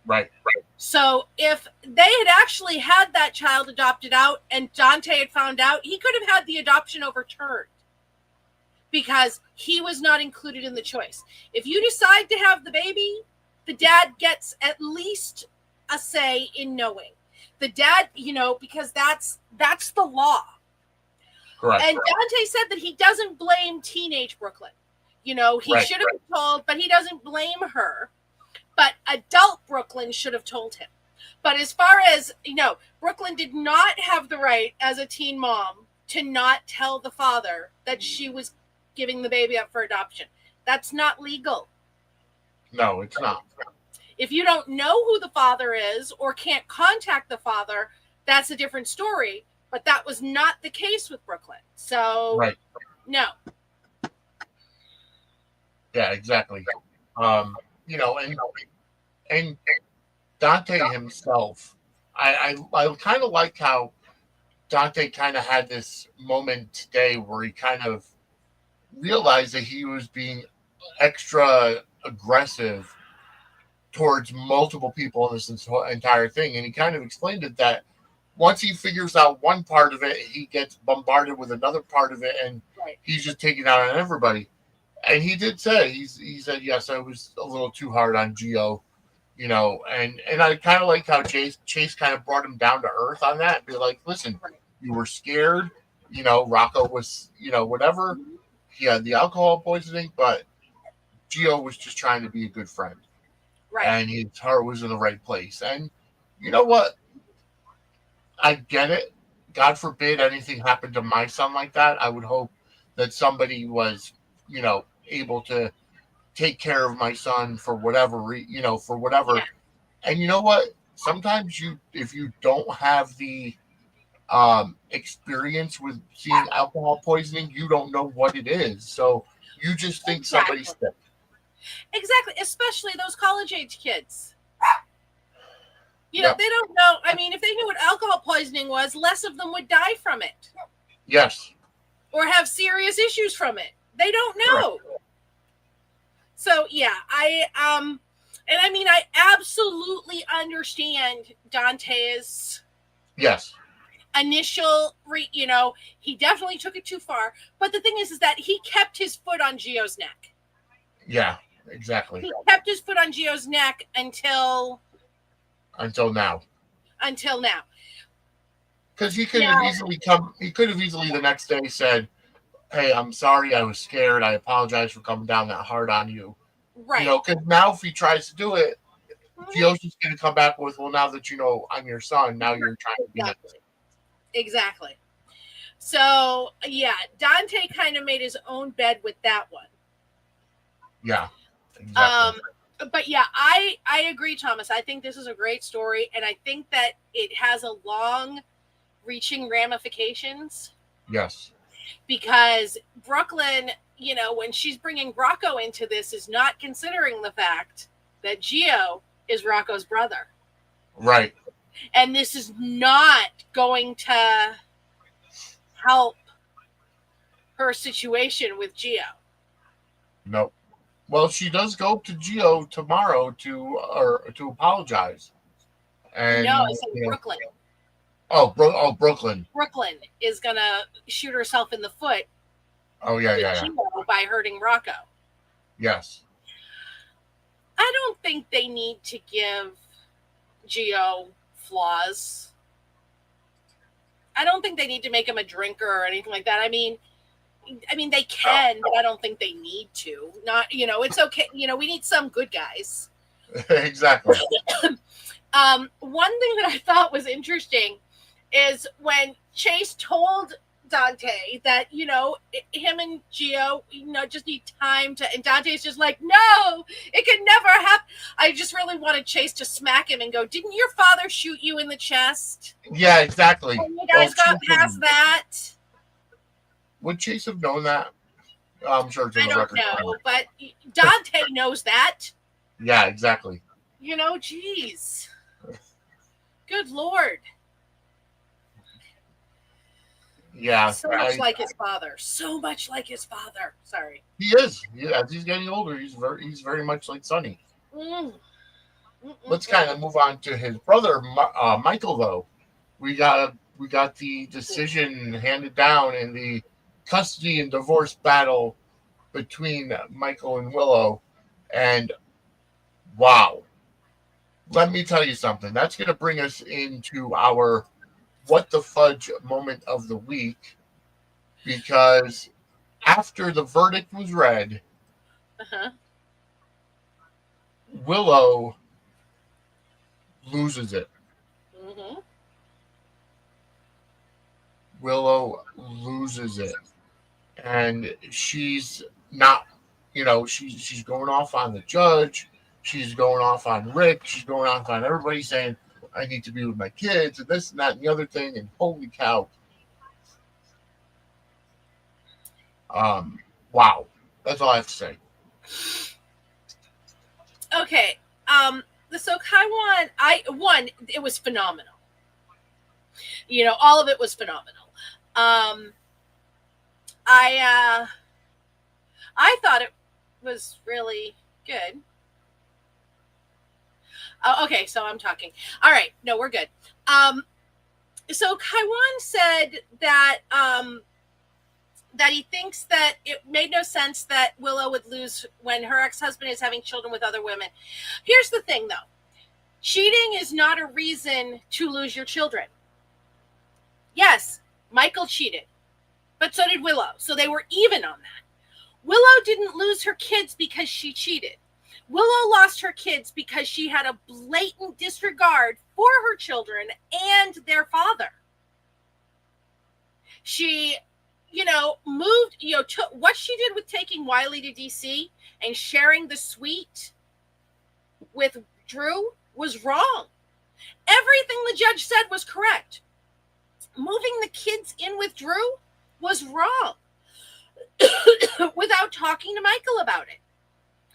Right. So if they had actually had that child adopted out and Dante had found out, he could have had the adoption overturned because he was not included in the choice. If you decide to have the baby, the dad gets at least a say in knowing. The dad, because that's the law. Correct. And Dante said that he doesn't blame teenage Brooklyn. He Right. should have been told, but he doesn't blame her. But adult Brooklyn should have told him. But as far as, Brooklyn did not have the right as a teen mom to not tell the father that she was giving the baby up for adoption. That's not legal. No, it's not. If you don't know who the father is or can't contact the father, that's a different story. But that was not the case with Brooklyn. So, Right. No. Yeah, exactly. And And Dante himself, I kind of like how Dante kind of had this moment today where he kind of realized that he was being extra aggressive towards multiple people in this entire thing. And he kind of explained it that once he figures out one part of it, he gets bombarded with another part of it, and he's just taking out on everybody. And he did say, he said, yes, I was a little too hard on Gio, and I kind of like how Chase kind of brought him down to earth on that and be like, listen, you were scared, Rocco was, whatever. He had the alcohol poisoning, but Gio was just trying to be a good friend. Right. And his heart was in the right place. And you know what? I get it. God forbid anything happened to my son like that. I would hope that somebody was, able to take care of my son for whatever, for whatever. Yeah. And you know what? Sometimes if you don't have the experience with seeing alcohol poisoning, you don't know what it is. So you just think somebody's sick. Exactly. Especially those college age kids. They don't know. I mean, if they knew what alcohol poisoning was, less of them would die from it. Yes. Or have serious issues from it. They don't know. Correct. So yeah, I absolutely understand Dante's initial he definitely took it too far. But the thing is that he kept his foot on Gio's neck. Yeah, exactly. He kept his foot on Gio's neck until now. Because he could have easily the next day said, hey, I'm sorry, I was scared. I apologize for coming down that hard on you. Right. Because now if he tries to do it, Gio's just going to come back with, well, now that I'm your son, now you're trying to be nice. Exactly. So, yeah, Dante kind of made his own bed with that one. Yeah, exactly. But yeah, I agree, Thomas. I think this is a great story, and I think that it has a long-reaching ramifications. Yes. Because Brooklyn, when she's bringing Rocco into this, is not considering the fact that Gio is Rocco's brother. Right. And this is not going to help her situation with Gio. Nope. Well, she does go to Gio tomorrow to apologize. And no, it's in Brooklyn. Brooklyn. Brooklyn is gonna shoot herself in the foot. Oh yeah. By hurting Rocco. Yes. I don't think they need to give Gio flaws. I don't think they need to make him a drinker or anything like that. I mean they can, but I don't think they need to. Not, it's okay. We need some good guys. Exactly. One thing that I thought was interesting is when Chase told Dante that, him and Gio, just need time to, and Dante's just like, no, it could never happen. I just really wanted Chase to smack him and go, didn't your father shoot you in the chest? Yeah, exactly. And you guys got past that. Would Chase have known that? I'm sure it's in the record. I don't know, but Dante knows that. Yeah, exactly. Geez. Good Lord. Yeah. So much like his father. So much like his father. Sorry. He is. Yeah, as he's getting older, he's very much like Sonny. Let's kind of move on to his brother, Michael, though. We got the decision handed down in the custody and divorce battle between Michael and Willow. And wow. Let me tell you something. That's going to bring us into our what the fudge moment of the week, because after the verdict was read, Willow loses it. Willow loses it, and she's not, she's going off on the judge. She's going off on Rick. She's going off on everybody, saying, I need to be with my kids and this and that and the other thing. And holy cow. Wow. That's all I have to say. Okay. Kaiwan, it was phenomenal. All of it was phenomenal. I thought it was really good. Oh, okay, so I'm talking. All right, no, we're good. So Kaiwan said that that he thinks that it made no sense that Willow would lose when her ex-husband is having children with other women. Here's the thing, though. Cheating is not a reason to lose your children. Yes, Michael cheated, but so did Willow. So they were even on that. Willow didn't lose her kids because she cheated. Willow lost her kids because she had a blatant disregard for her children and their father. She, moved, took what she did with taking Wiley to DC and sharing the suite with Drew was wrong. Everything the judge said was correct. Moving the kids in with Drew was wrong without talking to Michael about it.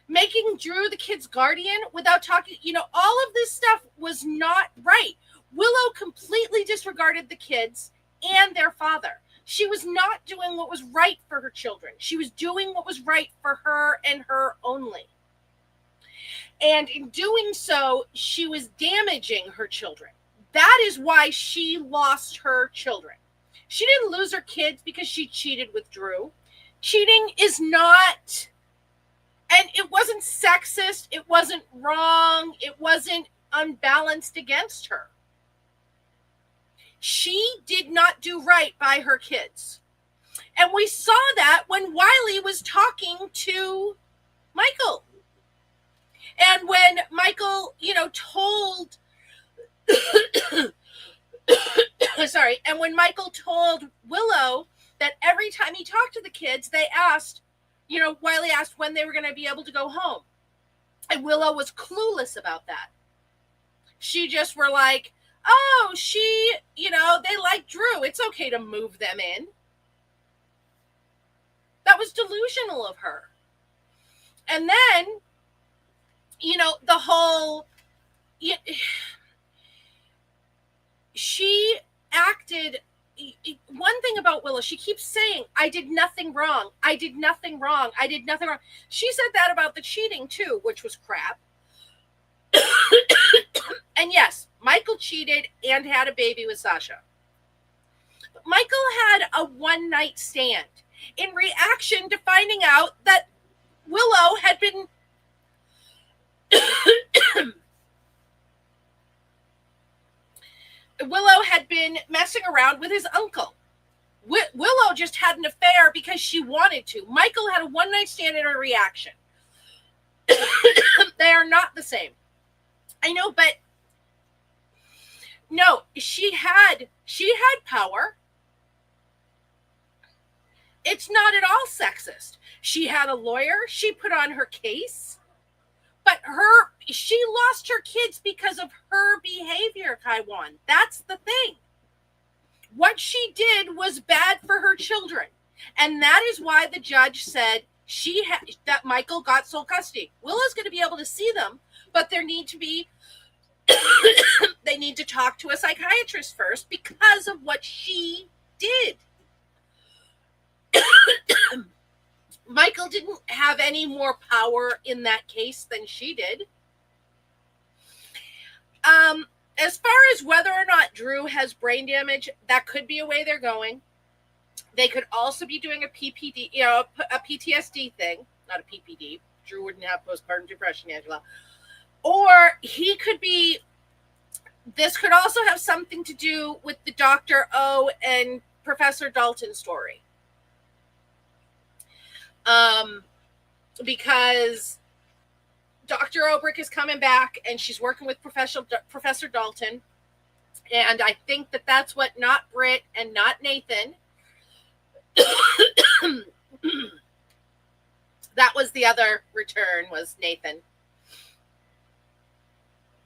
Making Drew the kid's guardian without talking, all of this stuff was not right. Willow completely disregarded the kids and their father. She was not doing what was right for her children. She was doing what was right for her and her only. And in doing so, she was damaging her children. That is why she lost her children. She didn't lose her kids because she cheated with Drew. Cheating is not, and it wasn't sexist, it wasn't wrong, it wasn't unbalanced against her. She did not do right by her kids. And we saw that when Wiley was talking to Michael. And when Michael, told, and when Michael told Willow that every time he talked to the kids, they asked, Wiley asked when they were going to be able to go home. And Willow was clueless about that. She just were like, oh, they like Drew. It's okay to move them in. That was delusional of her. And then, the whole, she acted, one thing about Willow, she keeps saying, I did nothing wrong. I did nothing wrong. I did nothing wrong. She said that about the cheating too, which was crap. And yes, Michael cheated and had a baby with Sasha. But Michael had a one-night stand in reaction to finding out that Willow had been messing around with his uncle. Willow just had an affair because she wanted to. Michael had a one-night stand in a reaction. They are not the same. I know, but no, she had power. It's not at all sexist. She had a lawyer. She put on her case. But she lost her kids because of her behavior, Kaiwan. That's the thing. What she did was bad for her children. And that is why the judge said that Michael got sole custody. Willow's going to be able to see them, but they need to talk to a psychiatrist first because of what she did. Michael didn't have any more power in that case than she did. As far as whether or not Drew has brain damage, that could be a way they're going. They could also be doing a PPD, a PTSD thing, not a PPD. Drew wouldn't have postpartum depression, Angela. Or he could be, this could also have something to do with the Dr. O and Professor Dalton story. Because Dr. Obrick is coming back and she's working with Professor Dalton. And I think that that's what, not Britt and not Nathan. That was the other return, was Nathan.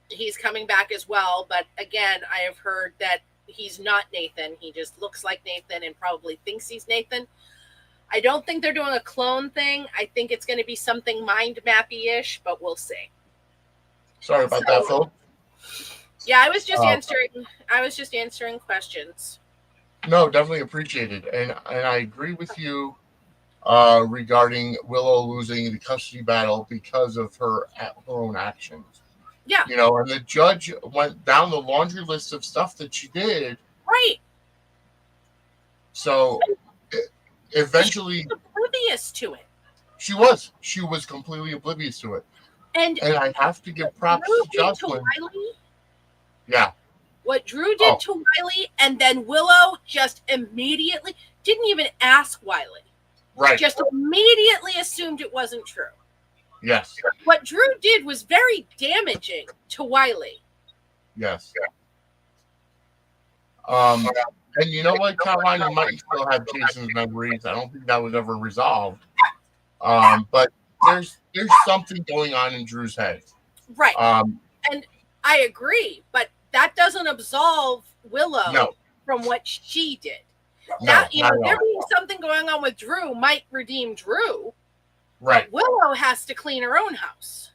He's coming back as well. But again, I have heard that he's not Nathan. He just looks like Nathan and probably thinks he's Nathan. I don't think they're doing a clone thing. I think it's going to be something mind mappy-ish, but we'll see. Sorry about that, Phil. Yeah, I was just answering questions. No, definitely appreciated, and I agree with you regarding Willow losing the custody battle because of her own actions. Yeah. And the judge went down the laundry list of stuff that she did. Right. So eventually, she was oblivious to it. She was completely oblivious to it. And I have to give props to Jocelyn. Wiley, yeah. What Drew did to Wiley, and then Willow just immediately didn't even ask Wiley. Right. Just immediately assumed it wasn't true. Yes. What Drew did was very damaging to Wiley. Yes. And you know what, Caroline, you might still have Jason's memories. I don't think that was ever resolved. But there's something going on in Drew's head. Right. And I agree, but that doesn't absolve Willow from what she did. There being something going on with Drew might redeem Drew. Right. Willow has to clean her own house.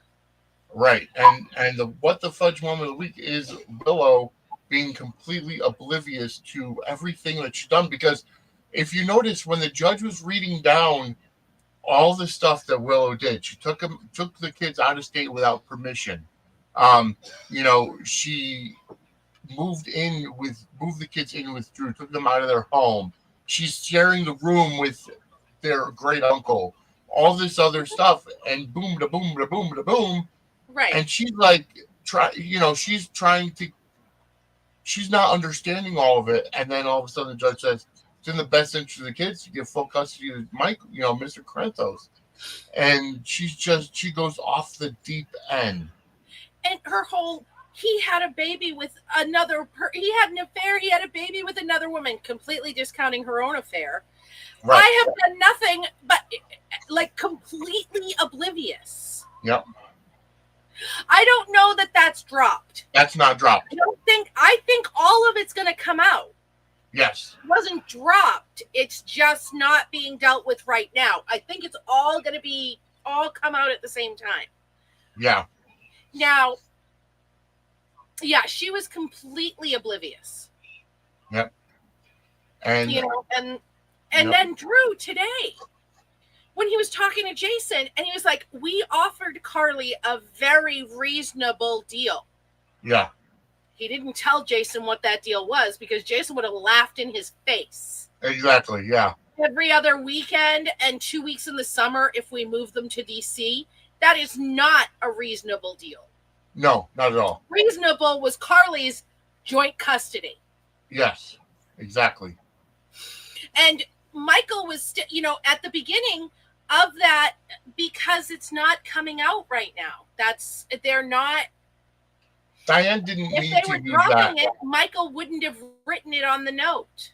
Right. And the what the fudge moment of the week is Willow being completely oblivious to everything that she's done. Because if you notice, when the judge was reading down all the stuff that Willow did, she took the kids out of state without permission. She moved the kids in with Drew, took them out of their home. She's sharing the room with their great uncle. All this other stuff, and boom, da boom, da boom, da boom. Right. And she's like, she's not understanding all of it. And then all of a sudden the judge says, it's in the best interest of the kids to give full custody to Mike, Mr. Corinthos. And she goes off the deep end. And her whole, he had a baby with another, he had an affair, he had a baby with another woman, completely discounting her own affair. Right. I have done nothing but completely oblivious. Yep. I don't know that that's dropped. That's not dropped. I think all of it's going to come out. Yes. It wasn't dropped. It's just not being dealt with right now. I think it's all going to all come out at the same time. Yeah. Now, she was completely oblivious. Yep. And then Drew today, when he was talking to Jason, and he was like, we offered Carly a very reasonable deal. Yeah. He didn't tell Jason what that deal was because Jason would have laughed in his face. Exactly, yeah. Every other weekend and 2 weeks in the summer, if we move them to DC, that is not a reasonable deal. No, not at all. Reasonable was Carly's joint custody. Yes, exactly. And Michael was, at the beginning of that, because it's not coming out right now. They're not. Diane didn't need to do that. If they were dropping it, Michael wouldn't have written it on the note.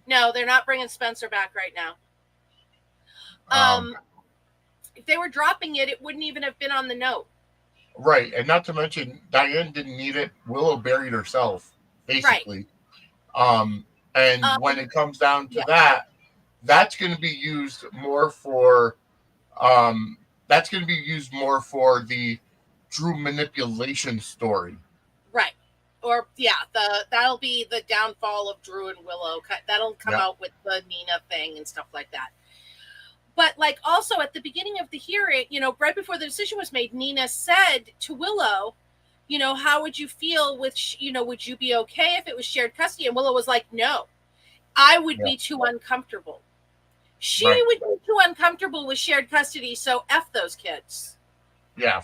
No, they're not bringing Spencer back right now. If they were dropping it, it wouldn't even have been on the note. Right, and not to mention, Diane didn't need it. Willow buried herself, basically. Right. And when it comes down to that, that's going to be used more for the Drew manipulation story. Right. Or that'll be the downfall of Drew and Willow. That'll come out with the Nina thing and stuff like that. But also at the beginning of the hearing, right before the decision was made, Nina said to Willow, how would you feel with, would you be okay if it was shared custody? And Willow was like, no, I would be too uncomfortable. She would be too uncomfortable with shared custody. So F those kids. Yeah.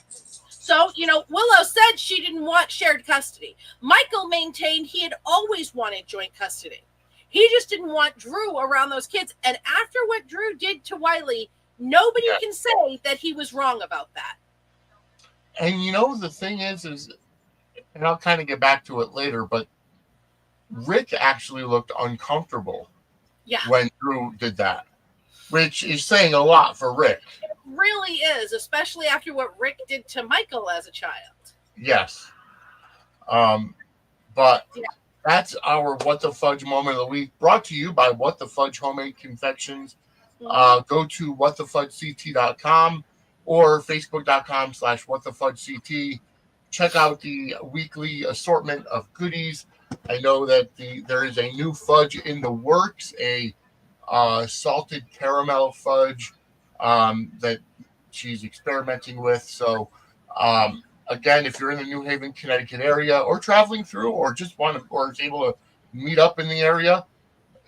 So, Willow said she didn't want shared custody. Michael maintained he had always wanted joint custody. He just didn't want Drew around those kids. And after what Drew did to Wiley, nobody can say that he was wrong about that. And the thing is, and I'll kind of get back to it later, but Rick actually looked uncomfortable when Drew did that, which is saying a lot for Rick. It really is, especially after what Rick did to Michael as a child. Yes. But that's our What the Fudge moment of the week, brought to you by What the Fudge Homemade Confections. Go to whatthefudgect.com. or facebook.com/whatthefudgeCT. Check out the weekly assortment of goodies. I know that there is a new fudge in the works, a salted caramel fudge that she's experimenting with. So, again, if you're in the New Haven, Connecticut area, or traveling through, or just or is able to meet up in the area,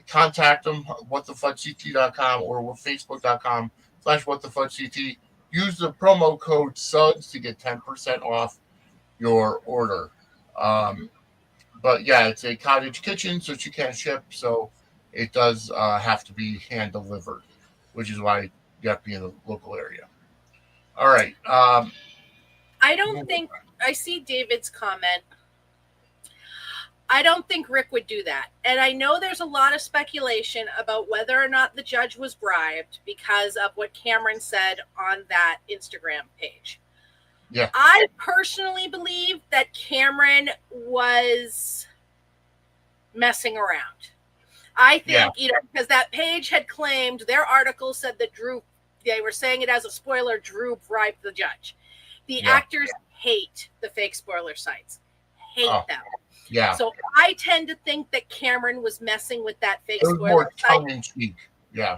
contact them, whatthefudgect.com or facebook.com/whatthefudgect. Use the promo code SUDS to get 10% off your order. But yeah, it's a cottage kitchen, so she can't ship, so it does have to be hand delivered, which is why you have to be in the local area. All right. I don't think I see David's comment. I don't think Rick would do that. And I know there's a lot of speculation about whether or not the judge was bribed because of what Cameron said on that Instagram page. Yeah. I personally believe that Cameron was messing around. I think, because that page had claimed, their article said that they were saying it as a spoiler, Drew bribed the judge. The actors hate the fake spoiler sites. Hate them. Yeah. So I tend to think that Cameron was messing with that fake it was spoiler more site. tongue in cheek. Yeah.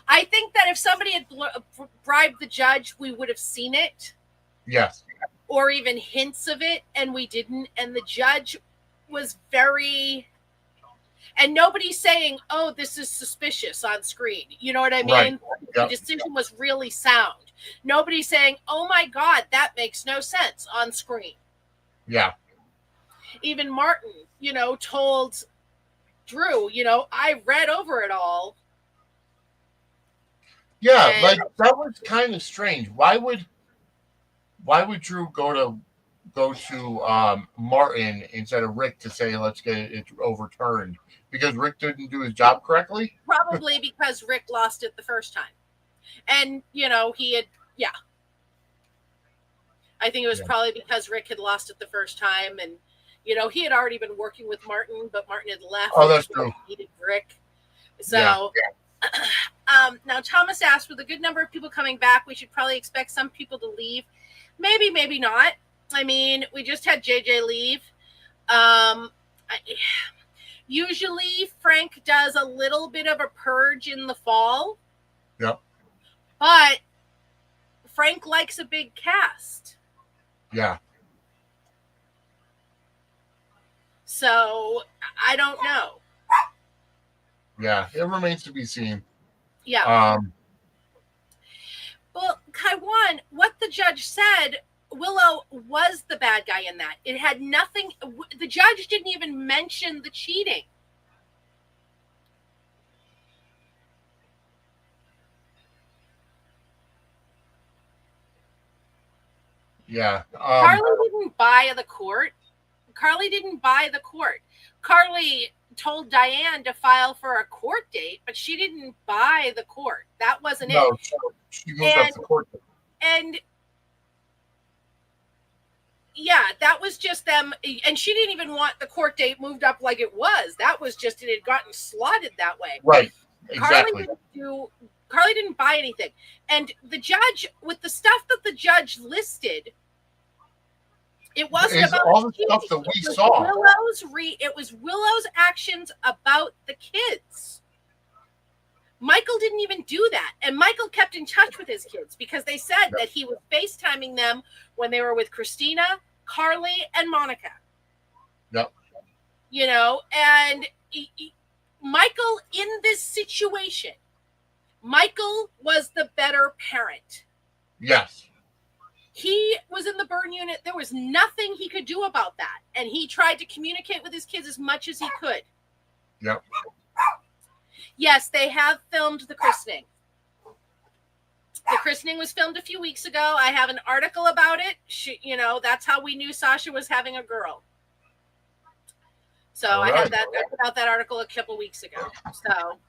I think that if somebody had bribed the judge, we would have seen it. Yes. Or even hints of it, and we didn't. And the judge was very... And nobody's saying, oh, this is suspicious on screen. You know what I mean? Right. The decision was really sound. Nobody's saying, oh, my God, that makes no sense on screen. Yeah. Even Martin, told Drew, I read over it all. Yeah, like that was kind of strange. Why would Drew go to Martin instead of Rick to say let's get it overturned? Because Rick didn't do his job correctly? Probably because Rick lost it the first time. And, he had, I think it was probably because Rick had lost it the first time. And, he had already been working with Martin, but Martin had left. Oh, that's true. He needed Rick. So, now Thomas asked, with a good number of people coming back, we should probably expect some people to leave. Maybe, maybe not. I mean, we just had JJ leave. Usually Frank does a little bit of a purge in the fall. Yep. But Frank likes a big cast. Yeah. So I don't know. Yeah, it remains to be seen. Yeah. Well, Kaiwan, what the judge said, Willow was the bad guy in that. It had nothing. The judge didn't even mention the cheating. Yeah. Carly didn't buy the court. Carly told Diane to file for a court date, but she didn't buy the court. That wasn't it. She moved up the court. And yeah, that was just them. And she didn't even want the court date moved up like it was. That was just, it had gotten slotted that way. Right. Exactly. Carly didn't buy anything. And the judge, with the stuff that the judge listed, it wasn't about all the stuff that we saw. It was Willow's actions about the kids. Michael didn't even do that. And Michael kept in touch with his kids because they said that he was FaceTiming them when they were with Christina, Carly, and Monica. Yep. And Michael, in this situation, Michael was the better parent. Yes. He was in the burn unit. There was nothing he could do about that. And he tried to communicate with his kids as much as he could. Yep. Yes, they have filmed the christening. The christening was filmed a few weeks ago. I have an article about it. That's how we knew Sasha was having a girl. So I put out that article a couple weeks ago. So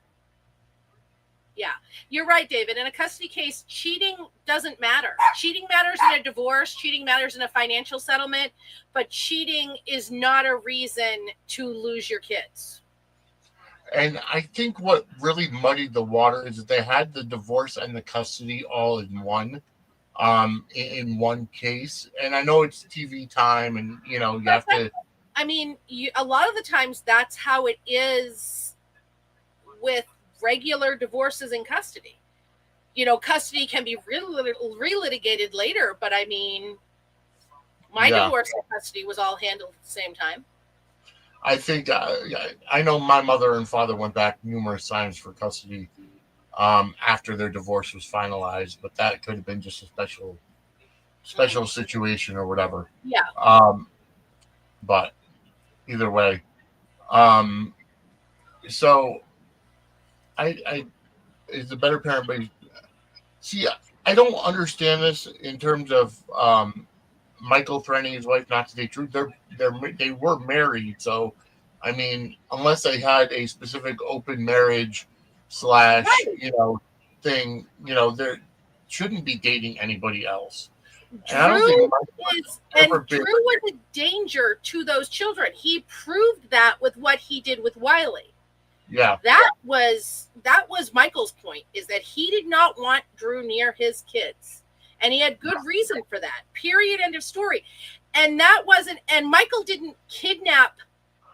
yeah, you're right, David. In a custody case, cheating doesn't matter. Cheating matters in a divorce. Cheating matters in a financial settlement. But cheating is not a reason to lose your kids. And I think what really muddied the water is that they had the divorce and the custody all in one. in one case. And I know it's TV time, and you have to. I mean, a lot of the times that's how it is with regular divorces in custody. Custody can be relitigated later, but I mean, my divorce in custody was all handled at the same time. I think I know my mother and father went back numerous times for custody after their divorce was finalized, but that could have been just a special situation or whatever. Yeah. But either way, so I is the better parent, but see, I don't understand this in terms of Michael threatening his wife not to date Drew. They were married, so I mean, unless they had a specific open marriage / thing, they shouldn't be dating anybody else. Drew was a danger to those children. He proved that with what he did with Wiley. Yeah. That was Michael's point, is that he did not want Drew near his kids. And he had good reason for that. Period. End of story. And Michael didn't kidnap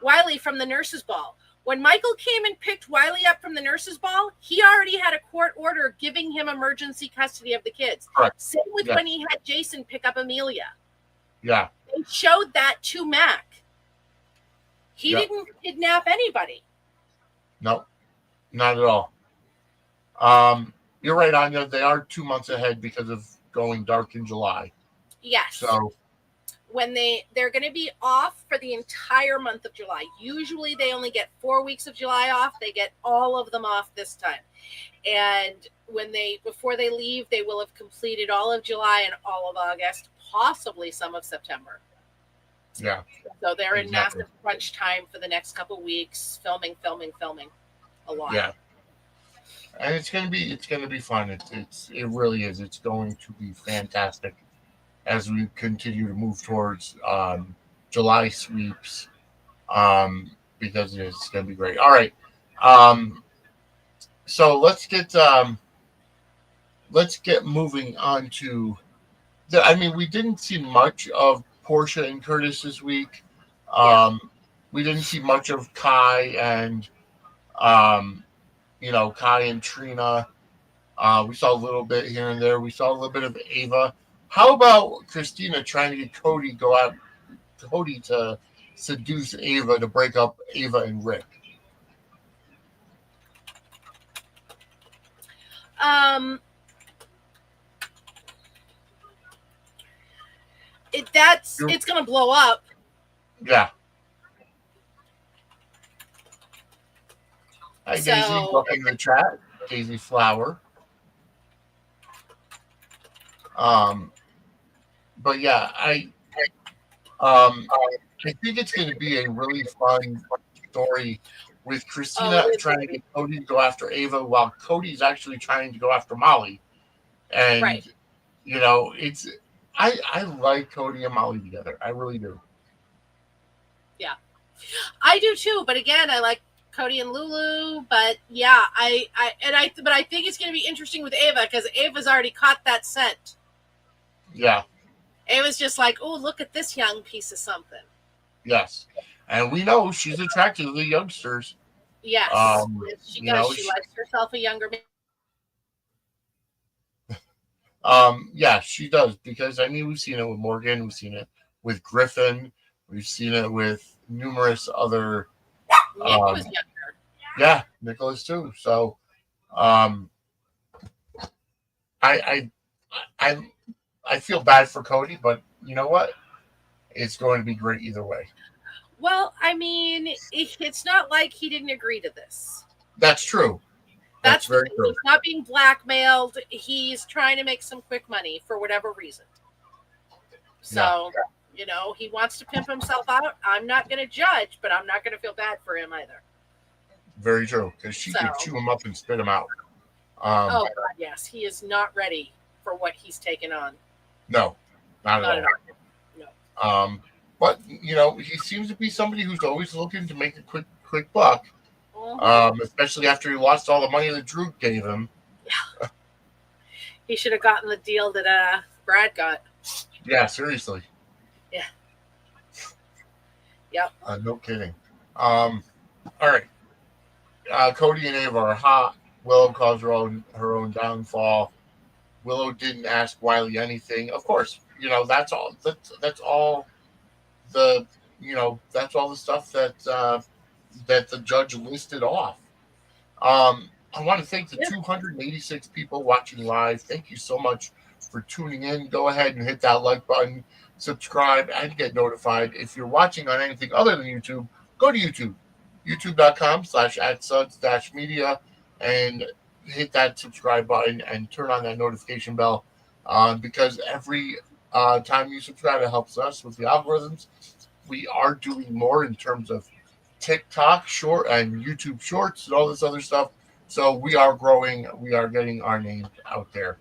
Wiley from the nurse's ball. When Michael came and picked Wiley up from the nurse's ball, he already had a court order giving him emergency custody of the kids. Correct. Same with when he had Jason pick up Amelia. Yeah. They showed that to Mac. He didn't kidnap anybody. No, not at all. You're right, Anya. They are 2 months ahead because of going dark in July. Yes. So when they're going to be off for the entire month of July. Usually they only get 4 weeks of July off. They get all of them off this time. And before they leave, they will have completed all of July and all of August, possibly some of September. Yeah. So they're in massive crunch time for the next couple weeks, filming a lot. Yeah. And it's gonna be fun. It really is. It's going to be fantastic as we continue to move towards July sweeps, because it's gonna be great. All right. So let's get moving on to we didn't see much of Portia and Curtis this week. We didn't see much of Kai and Kai and Trina. We saw a little bit here and there. We saw a little bit of Ava. How about Christina trying to get Cody to seduce Ava to break up Ava and Rick? It's gonna blow up. Yeah. Hi, Daisy. Welcome in the chat. Daisy Flower. But yeah, I think it's going to be a really fun story with Christina trying to get Cody to go after Ava while Cody's actually trying to go after Molly. And I like Cody and Molly together. I really do. Yeah, I do too. But again, I like Cody and Lulu. But yeah, I think it's going to be interesting with Ava because Ava's already caught that scent. Yeah. Ava's just like, oh, look at this young piece of something. Yes, and we know she's attracted to the youngsters. Yes, she does. She likes herself a younger man. Yeah, she does, because we've seen it with Morgan, we've seen it with Griffin, we've seen it with numerous other. Nick was younger. Yeah, Nicholas too. So, I feel bad for Cody, but you know what? It's going to be great either way. Well, it's not like he didn't agree to this. That's true. That's very true. He's not being blackmailed. He's trying to make some quick money for whatever reason. So, he wants to pimp himself out. I'm not going to judge, but I'm not going to feel bad for him either. Very true, because she could chew him up and spit him out. Oh, God, yes. He is not ready for what he's taken on. No, not at all. No. But he seems to be somebody who's always looking to make a quick buck. Especially after he lost all the money that Drew gave him. He should have gotten the deal that Brad got. Yeah, seriously. Yeah. Yep. No kidding. All right. Cody and Ava are hot. Willow caused her own downfall. Willow didn't ask Wiley anything. Of course, that's all. That's all the that's all the stuff that the judge listed off. I want to thank the 286 people watching live. Thank you so much for tuning in. Go ahead and hit that like button, subscribe, and get notified. If you're watching on anything other than YouTube, go to YouTube, youtube.com/@suds-media, and hit that subscribe button and turn on that notification bell, because every time you subscribe, it helps us with the algorithms. We are doing more in terms of TikTok short and YouTube shorts and all this other stuff. So we are growing. We are getting our name out there.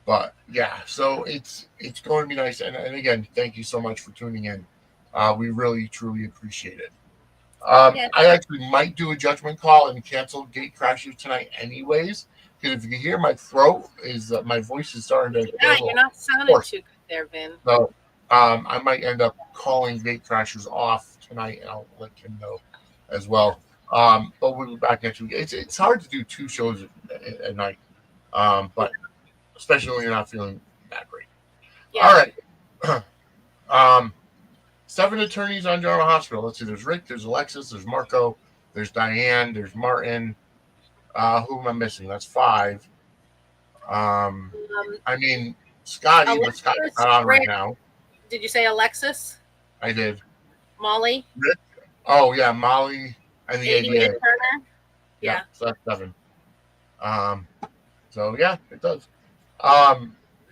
But yeah, so it's going to be nice. And again, thank you so much for tuning in. We really, truly appreciate it. I actually might do a judgment call and cancel Gate Crashers tonight anyways. Because if you can hear my throat, my voice is starting to... Yeah, you're not sounding too good there, Vin. So I might end up calling Gate Crashers off tonight, and I'll let him know as well. But we'll be back next week. It's hard to do 2 shows at night, but especially when you're not feeling that great. Yeah. All right. 7 attorneys on General Hospital. Let's see. There's Rick. There's Alexis. There's Marco. There's Diane. There's Martin. Who am I missing? That's 5. I mean, Scotty, Alexis, but Scotty's not on right now. Did you say Alexis? I did. Molly? Rick? Oh, yeah, Molly and the ADA. Turner? Yeah. So that's 7. So, yeah, it does.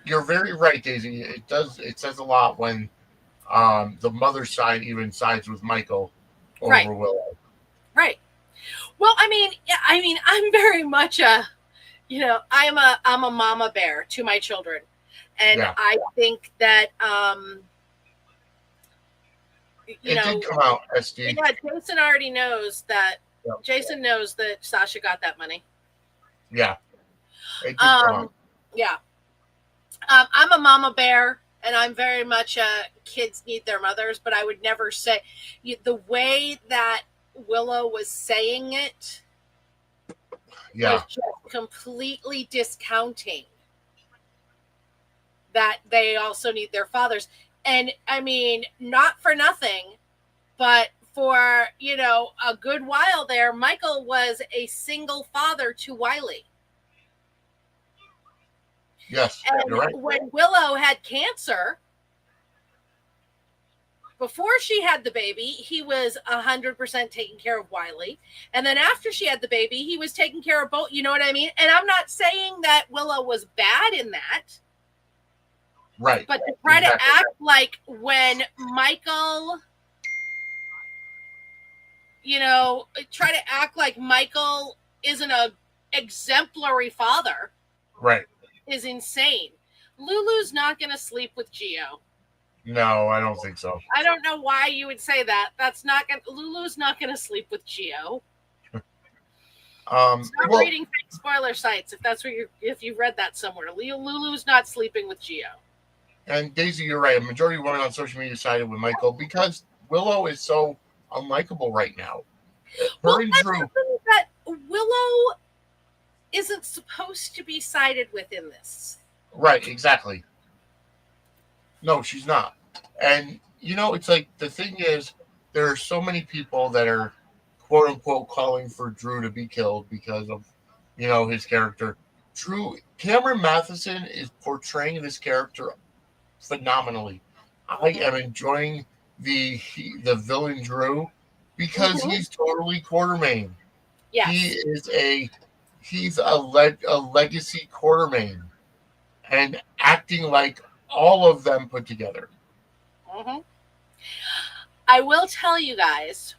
You're very right, Daisy. It says a lot when the mother's side even sides with Michael over Willow. Right. Well, I mean, I'm very much I'm a mama bear to my children. And I think that, it did come out, SD. Yeah, Jason already knows that. Yep. Jason knows that Sasha got that money. Yeah. It did come out. Yeah. I'm a mama bear, and I'm very much kids need their mothers, but I would never say the way that Willow was saying it was just completely discounting that they also need their fathers. And I mean, not for nothing, but for, a good while there, Michael was a single father to Wiley. Yes, and you're right. When Willow had cancer, before she had the baby, he was 100% taking care of Wiley. And then after she had the baby, he was taking care of both. You know what I mean? And I'm not saying that Willow was bad in that. Right. But to try to act like when Michael, try to act like Michael isn't a exemplary father. Right. Is insane. Lulu's not going to sleep with Gio. No, I don't think so. I don't know why you would say that. Lulu's not going to sleep with Gio. Stop reading fake spoiler sites if you read that somewhere. Lulu's not sleeping with Gio. And Daisy, you're right. A majority of women on social media sided with Michael because Willow is so unlikable right now. And Drew. That Willow isn't supposed to be sided with in this. Right, exactly. No, she's not. And, it's like the thing is, there are so many people that are, quote unquote, calling for Drew to be killed because of, his character. Cameron Matheson is portraying this character phenomenally. I am enjoying the villain Drew because he's totally Quartermain. Yes. He's a legacy Quartermain and acting like all of them put together. Mm-hmm. I will tell you guys,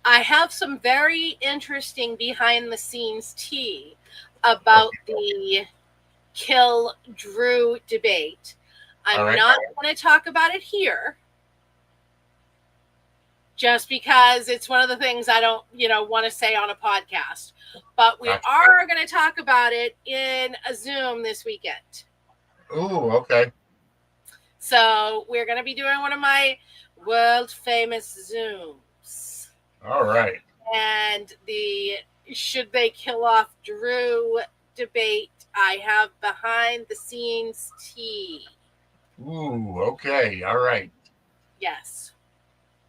I have some very interesting behind the scenes tea about the Kill Drew debate. I'm not going to talk about it here, just because it's one of the things I don't, want to say on a podcast. But we are going to talk about it in a Zoom this weekend. Ooh, okay. So we're going to be doing one of my world famous Zooms. All right. And the should they kill off Drew debate, I have behind the scenes tea. Ooh, okay. All right. Yes.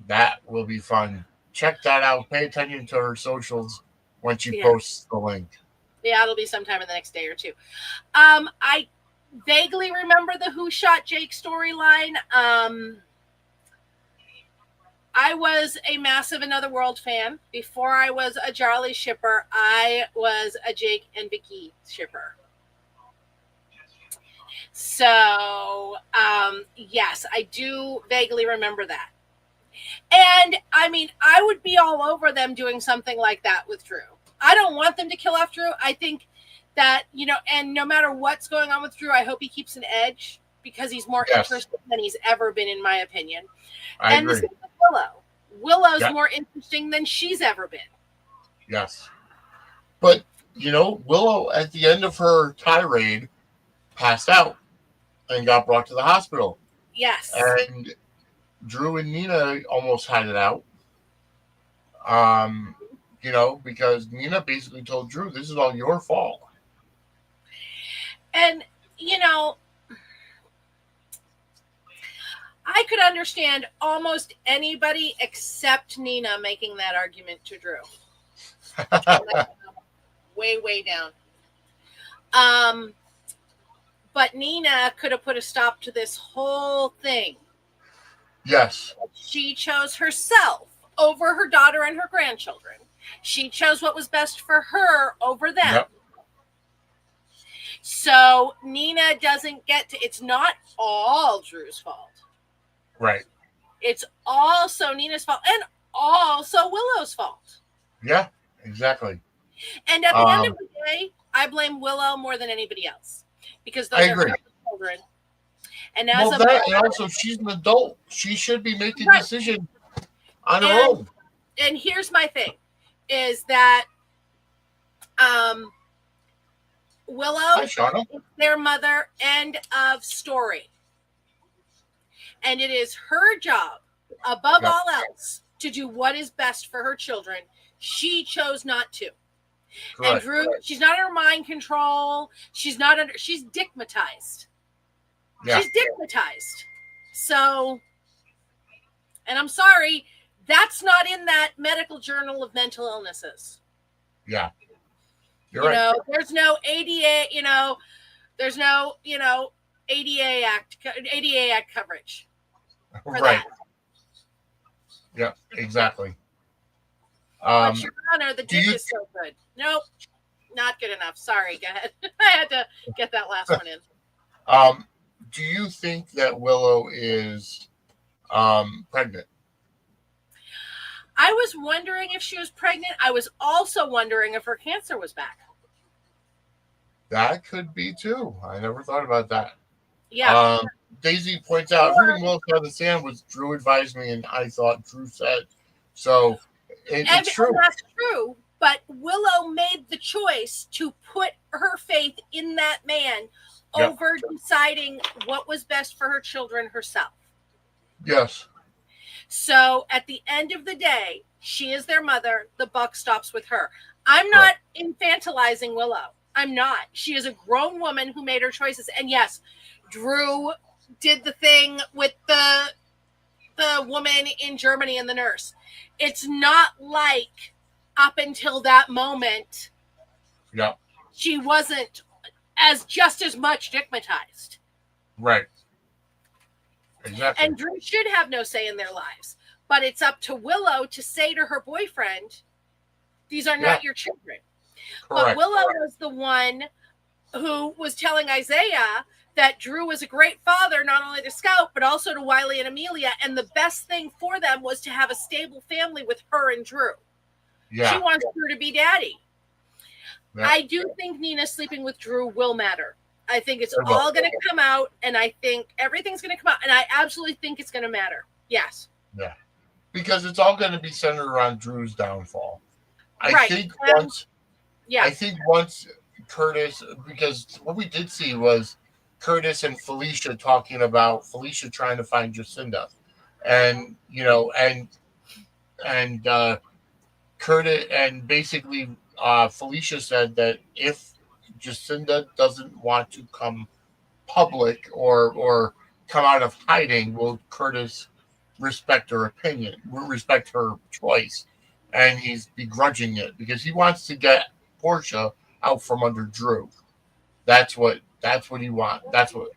That will be fun. Check that out. Pay attention to her socials when she posts the link. Yeah, it'll be sometime in the next day or two. I vaguely remember the Who Shot Jake storyline. I was a massive Another World fan. Before I was a Charlie shipper, I was a Jake and Vicky shipper. So, yes, I do vaguely remember that. And, I mean, I would be all over them doing something like that with Drew. I don't want them to kill off Drew. I think that, and no matter what's going on with Drew, I hope he keeps an edge because he's more interesting than he's ever been, in my opinion. I agree. The same with Willow. Willow's more interesting than she's ever been. Yes. But, Willow, at the end of her tirade, passed out and got brought to the hospital. Yes. And Drew and Nina almost had it out. Because Nina basically told Drew, this is all your fault. And, I could understand almost anybody except Nina making that argument to Drew. way down. But Nina could have put a stop to this whole thing. Yes. She chose herself over her daughter and her grandchildren. She chose what was best for her over them. Yep. So Nina doesn't get to, it's not all Drew's fault. Right. It's also Nina's fault and also Willow's fault. Yeah, exactly. And at the end of the day, I blame Willow more than anybody else because those are her children. And as and also she's an adult. She should be making a decision on her own. And here's my thing, is that Willow is their mother, end of story. And it is her job, above all else, to do what is best for her children. She chose not to. Correct. And Drew, she's not under mind control. She's dickmatized. Yeah. She's dickmatized. So, and I'm sorry, that's not in that medical journal of mental illnesses. Yeah. You're right. There's no ADA, there's no, ADA Act coverage. Right. Yeah, exactly. But Your Honor, the dick is so good. Nope, not good enough. Sorry, go ahead. I had to get that last one in. Do you think that Willow is pregnant? I was wondering if she was pregnant. I was also wondering if her cancer was back. That could be too. I never thought about that. Yeah. Daisy points out, reading Willow's Side of the Sand was Drew advised me, and I thought Drew said. So it's true. That's true. But Willow made the choice to put her faith in that man over deciding what was best for her children herself. Yes. So at the end of the day, she is their mother. The buck stops with her. I'm not infantilizing Willow. I'm not. She is a grown woman who made her choices. And yes, Drew did the thing with the woman in Germany and the nurse. It's not like up until that moment, she wasn't just as much dickmatized. Right. Exactly. And Drew should have no say in their lives. But it's up to Willow to say to her boyfriend, these are not your children. Correct. But Willow was the one who was telling Isaiah that Drew was a great father, not only to Scout, but also to Wiley and Amelia. And the best thing for them was to have a stable family with her and Drew. Yeah. She wants Drew to be daddy. Yeah. I do think Nina sleeping with Drew will matter. I think it's all going to come out, and I think everything's going to come out, and I absolutely think it's going to matter. Yes. Yeah. because it's all going to be centered around Drew's downfall. I Right. think Yeah. I think once Curtis, because what we did see was Curtis and Felicia talking about Felicia trying to find Jacinda, and Curtis, and basically Felicia said that if Jacinda doesn't want to come public or come out of hiding, will Curtis respect her opinion, respect her choice, and he's begrudging it because he wants to get Portia out from under Drew. That's what he wants. That's what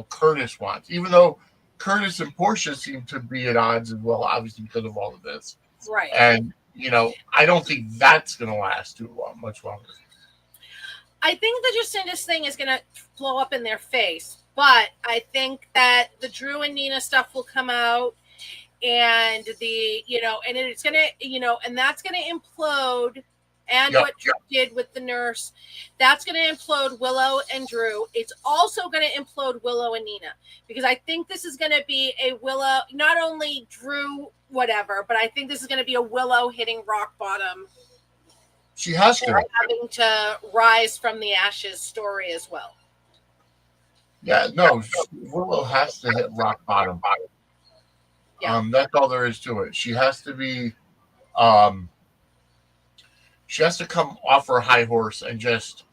Curtis wants. Even though Curtis and Portia seem to be at odds as well, obviously because of all of this. Right. And I don't think that's going to last much longer. I think the Jacinda's thing is going to blow up in their face, but I think that the Drew and Nina stuff will come out, and and it's going to, and that's going to implode. And what Drew did with the nurse, that's going to implode Willow and Drew. It's also going to implode Willow and Nina, because I think this is going to be a Willow, not only Drew, whatever, but I think this is going to be a Willow hitting rock bottom. She has to. Having to rise from the ashes story as well. Yeah, no, Willow has to hit rock bottom. Yeah. That's all there is to it. She has to be, she has to come off her high horse and just,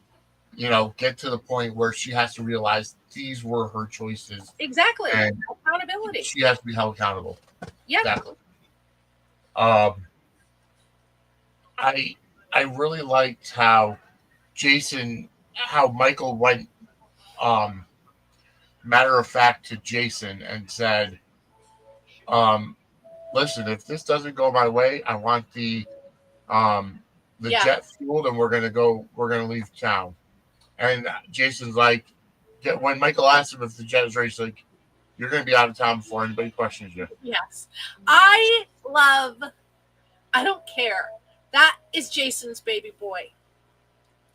get to the point where she has to realize these were her choices. Exactly. And accountability. She has to be held accountable. Yeah. Exactly. I really liked how Michael went matter of fact to Jason and said, listen, if this doesn't go my way, I want the jet fueled, and we're gonna leave town. And Jason's like, when Michael asked him if the jet is ready, he's like, you're gonna be out of town before anybody questions you. Yes. I don't care. That is Jason's baby boy.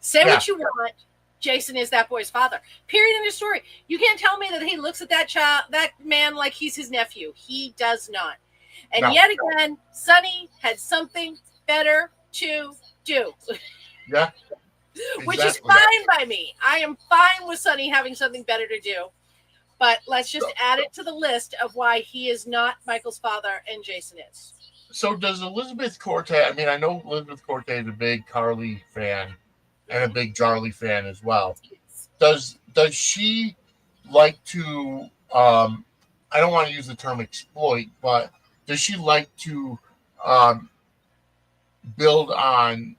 Say what you want. Jason is that boy's father. Period. In the story. You can't tell me that he looks at that man like he's his nephew. He does not. And yet again, Sonny had something better to do. Yeah. Which is fine by me. I am fine with Sonny having something better to do. But let's just add it to the list of why he is not Michael's father and Jason is. So does Elizabeth Cortez, I mean, I know Elizabeth Cortez is a big Carly fan and a big Charlie fan as well. Does she like to, I don't want to use the term exploit, but does she like to build on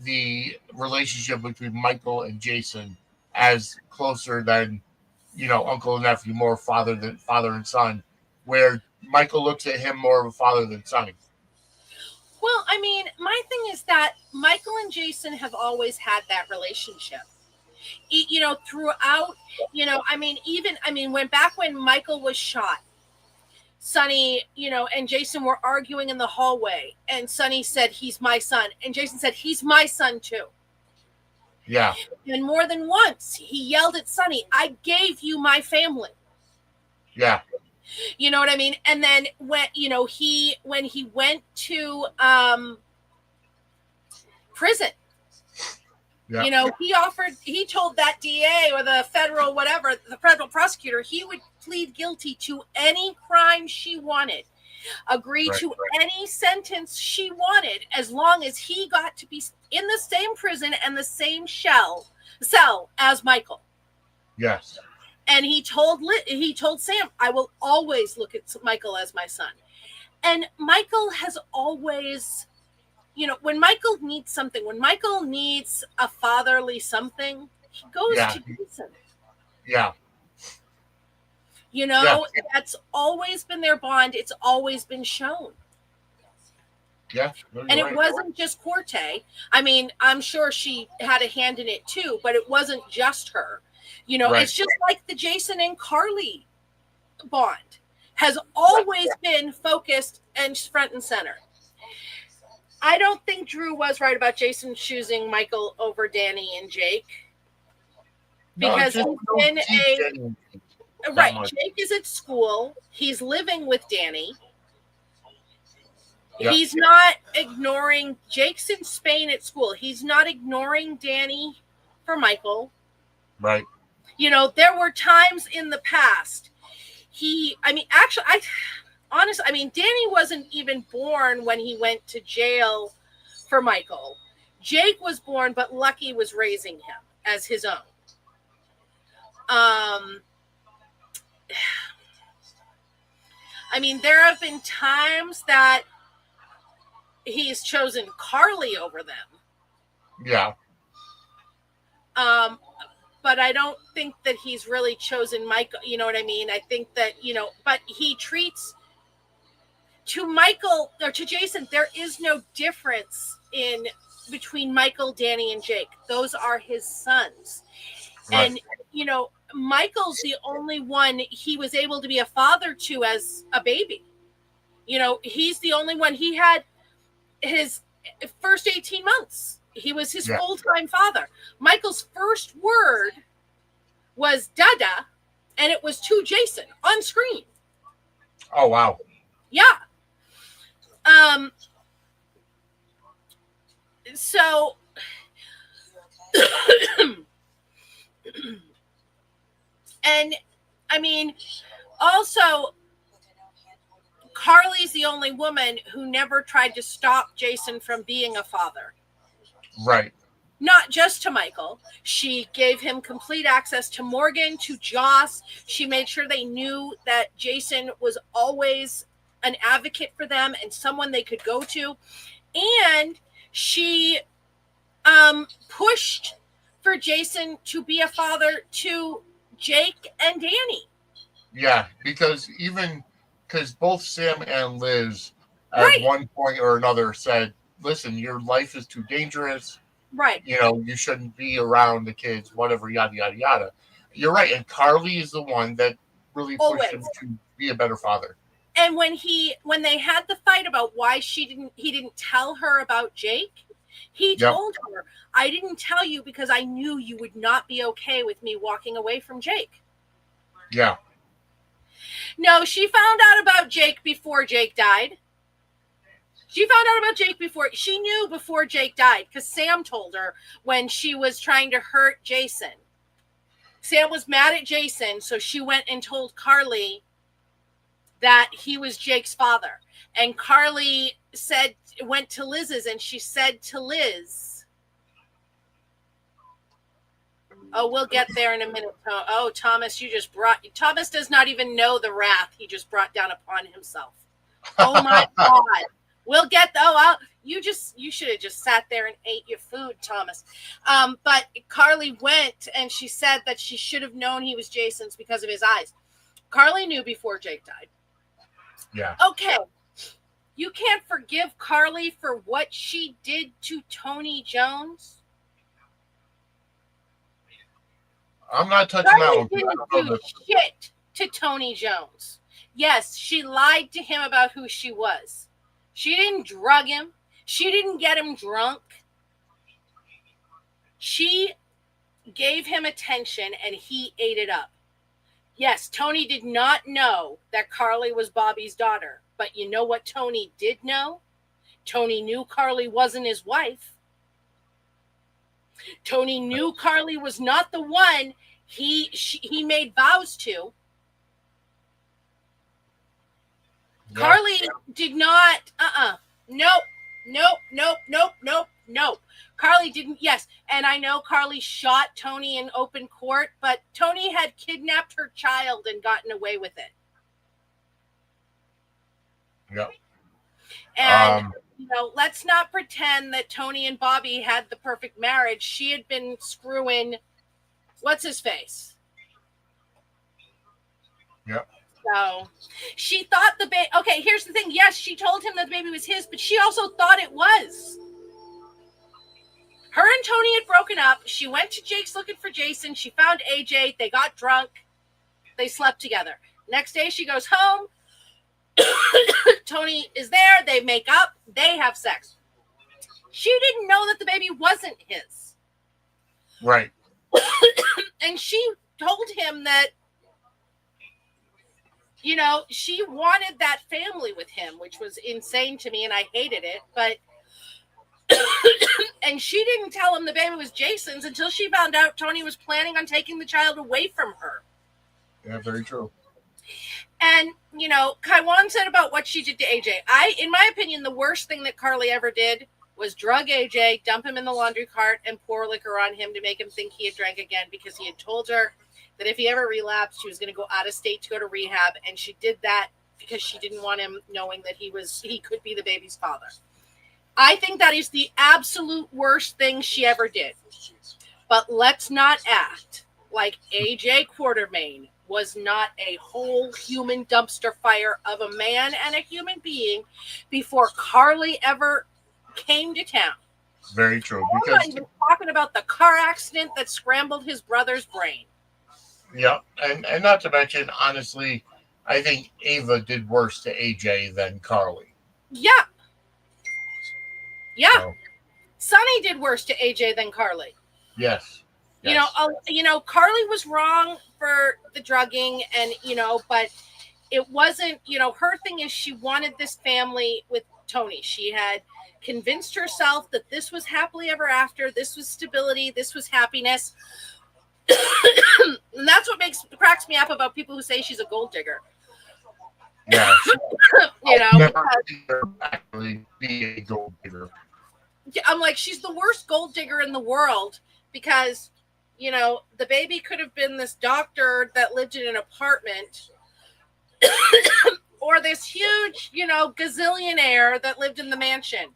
the relationship between Michael and Jason as closer than, uncle and nephew, more father and son, where Michael looks at him more of a father than Sonny? Well, I mean, my thing is that Michael and Jason have always had that relationship. Throughout, when Michael was shot, Sonny, and Jason were arguing in the hallway, and Sonny said, he's my son. And Jason said, he's my son too. Yeah. And more than once, he yelled at Sonny, I gave you my family. Yeah. You know what I mean? And then when he went to prison, he told that DA or the federal prosecutor, he would plead guilty to any crime she wanted, agree to any sentence she wanted, as long as he got to be in the same prison and the same cell as Michael. Yes. And he told Sam, I will always look at Michael as my son. And Michael has always, when Michael needs something, when Michael needs a fatherly something, he goes to Jason. Yeah. That's always been their bond. It's always been shown. Yeah. And it wasn't just Corte. I mean, I'm sure she had a hand in it too, but it wasn't just her. It's just like the Jason and Carly bond has always been focused and front and center. I don't think Drew was right about Jason choosing Michael over Danny and Jake. Because Jake is at school. He's living with Danny. Yep. He's not ignoring Jake's in Spain at school. He's not ignoring Danny for Michael. Right. You know, there were times in the past. Honestly, Danny wasn't even born when he went to jail for Michael. Jake was born, but Lucky was raising him as his own. There have been times that he's chosen Carly over them. Yeah. But I don't think that he's really chosen Michael. You know what I mean? I think that, but he treats to Michael or to Jason, there is no difference between Michael, Danny, and Jake. Those are his sons. Right. And, Michael's the only one he was able to be a father to as a baby. He's the only one. He had his first 18 months. He was his full-time father. Michael's first word was Dada, and it was to Jason on screen. Oh, wow. Yeah. So, and also, Carly's the only woman who never tried to stop Jason from being a father. Right. Not just to Michael. She gave him complete access to Morgan, to Joss. She made sure they knew that Jason was always an advocate for them and someone they could go to. And she pushed for Jason to be a father to Jake and Danny. Yeah, because both Sam and Liz at one point or another said, listen, your life is too dangerous. Right. You shouldn't be around the kids, whatever, yada, yada, yada. You're right. And Carly is the one that really pushed him to be a better father. And when they had the fight about why he didn't tell her about Jake, he told her, I didn't tell you because I knew you would not be okay with me walking away from Jake. Yeah. No, she found out about Jake before Jake died. She found out about Jake she knew before Jake died because Sam told her when she was trying to hurt Jason. Sam was mad at Jason, so she went and told Carly that he was Jake's father. And Carly went to Liz's and she said to Liz, oh, we'll get there in a minute. Oh, Thomas, Thomas does not even know the wrath he just brought down upon himself. Oh my God. We'll get you should have just sat there and ate your food, Thomas. But Carly went and she said that she should have known he was Jason's because of his eyes. Carly knew before Jake died. Yeah. Okay. You can't forgive Carly for what she did to Tony Jones. I'm not touching that one. Didn't do shit to Tony Jones. Yes, she lied to him about who she was. She didn't drug him. She didn't get him drunk. She gave him attention and he ate it up. Yes, Tony did not know that Carly was Bobby's daughter. But you know what Tony did know? Tony knew Carly wasn't his wife. Tony knew Carly was not the one he made vows to. Yeah. Carly did not, nope. Carly didn't, yes. And I know Carly shot Tony in open court, but Tony had kidnapped her child and gotten away with it. Yep. And, let's not pretend that Tony and Bobby had the perfect marriage. She had been screwing, what's his face? Yep. So she thought the baby, okay, here's the thing. Yes, she told him that the baby was his, but she also thought it was. Her and Tony had broken up. She went to Jake's looking for Jason. She found AJ. They got drunk. They slept together. Next day she goes home. Tony is there. They make up. They have sex. She didn't know that the baby wasn't his. Right. And she told him that, she wanted that family with him, which was insane to me, and I hated it. But and she didn't tell him the baby was Jason's until she found out Tony was planning on taking the child away from her. Yeah, very true. And, Kaiwan said about what she did to AJ. In my opinion, the worst thing that Carly ever did was drug AJ, dump him in the laundry cart, and pour liquor on him to make him think he had drank again, because he had told her that if he ever relapsed, she was going to go out of state to go to rehab. And she did that because she didn't want him knowing that he could be the baby's father. I think that is the absolute worst thing she ever did. But let's not act like AJ Quartermain was not a whole human dumpster fire of a man and a human being before Carly ever came to town. Very true. We're not even talking about the car accident that scrambled his brother's brain. Yeah, and not to mention, honestly, I think Ava did worse to AJ than Carly. Yeah. Yeah. So. Sonny did worse to AJ than Carly. Yes. Carly was wrong for the drugging, and, but it wasn't, her thing is she wanted this family with Tony. She had convinced herself that this was happily ever after. This was stability. This was happiness. And that's what cracks me up about people who say she's a gold digger. Yeah. Never actually be a gold digger. I'm like, she's the worst gold digger in the world, because the baby could have been this doctor that lived in an apartment or this huge, gazillionaire that lived in the mansion.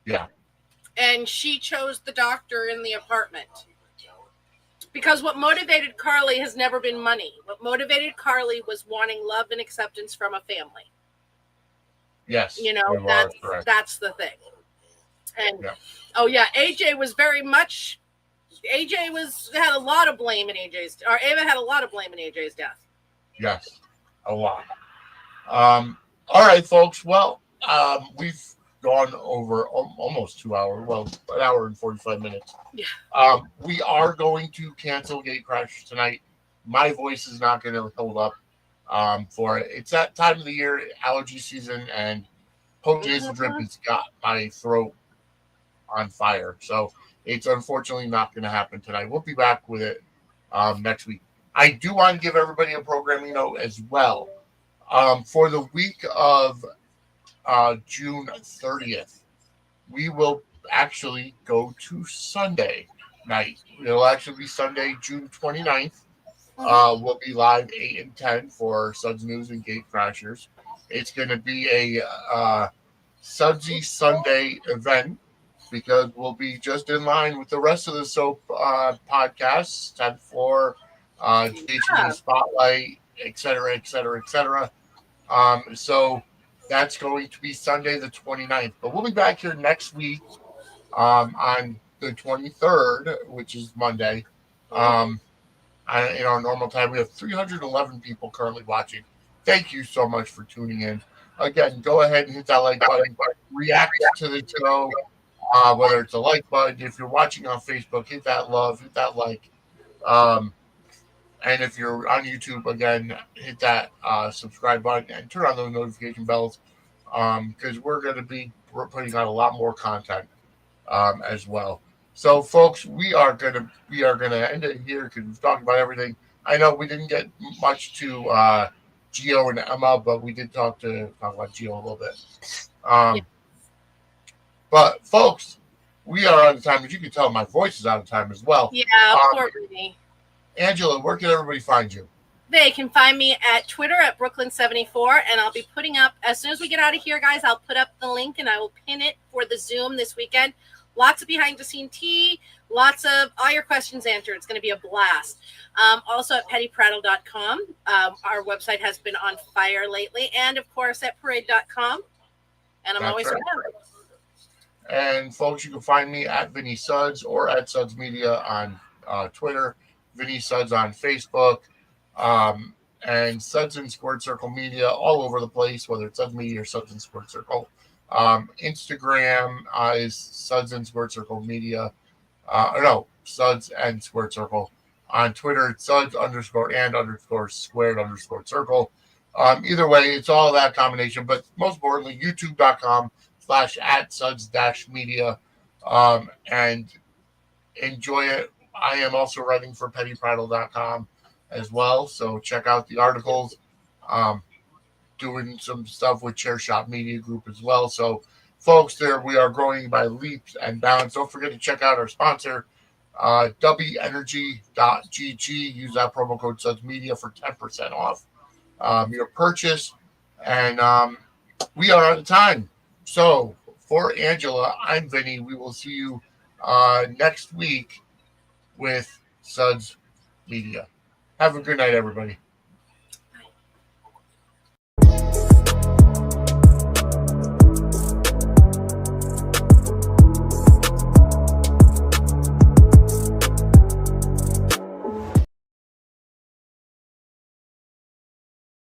Yeah. And she chose the doctor in the apartment. Because what motivated Carly has never been money. What motivated Carly was wanting love and acceptance from a family. Yes. That's the thing. And AJ was had a lot of blame in Ava had a lot of blame in AJ's death. Yes, a lot. All right, folks. Well, we've gone over almost 2 hours. Well, an hour and 45 minutes. Yeah. We are going to cancel Gate Crashers tonight. My voice is not going to hold up for it. It's that time of the year, allergy season, and Pope Jason Drip has got my throat on fire. So it's unfortunately not going to happen tonight. We'll be back with it next week. I do want to give everybody a programming note as well. For the week of June 30th, we will actually go to Sunday night. It'll actually be Sunday, June 29th. We'll be live 8 and 10 for Suds News and Gate Crashers. It's going to be a Sudsy Sunday event, because we'll be just in line with the rest of the soap podcasts, 10th Floor, Jason Spotlight, et cetera, et cetera, et cetera. So that's going to be Sunday the 29th. But we'll be back here next week on the 23rd, which is Monday. In our normal time, we have 311 people currently watching. Thank you so much for tuning in. Again, go ahead and hit that like button. React to the show, whether it's a like button. If you're watching on Facebook, hit that love, hit that like. And if you're on YouTube, again, hit that subscribe button and turn on those notification bells, because we're putting out a lot more content as well. So, folks, we are gonna end it here because we've talked about everything. I know we didn't get much to Gio and Emma, but we did talk about Gio a little bit. But, folks, we are out of time. As you can tell, my voice is out of time as well. Yeah, poor Rudy. Angela, where can everybody find you? They can find me at Twitter at Brooklyn74, and I'll be putting up, as soon as we get out of here, guys, I'll put up the link and I will pin it for the Zoom this weekend. Lots of behind-the-scene tea, lots of all your questions answered. It's going to be a blast. Also at pettyprattle.com. Our website has been on fire lately, and, of course, at parade.com. And I'm always around. And, folks, you can find me at Vinny Suds or at Suds Media on Twitter. Vinny Suds on Facebook, and Suds and Squared Circle Media all over the place, whether it's Suds Media or Suds and Squared Circle. Instagram is Suds and Squared Circle Media. Suds and Squared Circle. On Twitter, it's Suds_and_squared_circle. Either way, it's all that combination. But most importantly, youtube.com/@Suds-Media. And enjoy it. I am also writing for pettypridal.com as well. So check out the articles. Doing some stuff with Chair Shot Media Group as well. So, folks, there we are growing by leaps and bounds. Don't forget to check out our sponsor, wenergy.gg. Use that promo code Suds Media for 10% off your purchase. And we are out of time. So, for Angela, I'm Vinny. We will see you next week with Suds Media. Have a good night, everybody.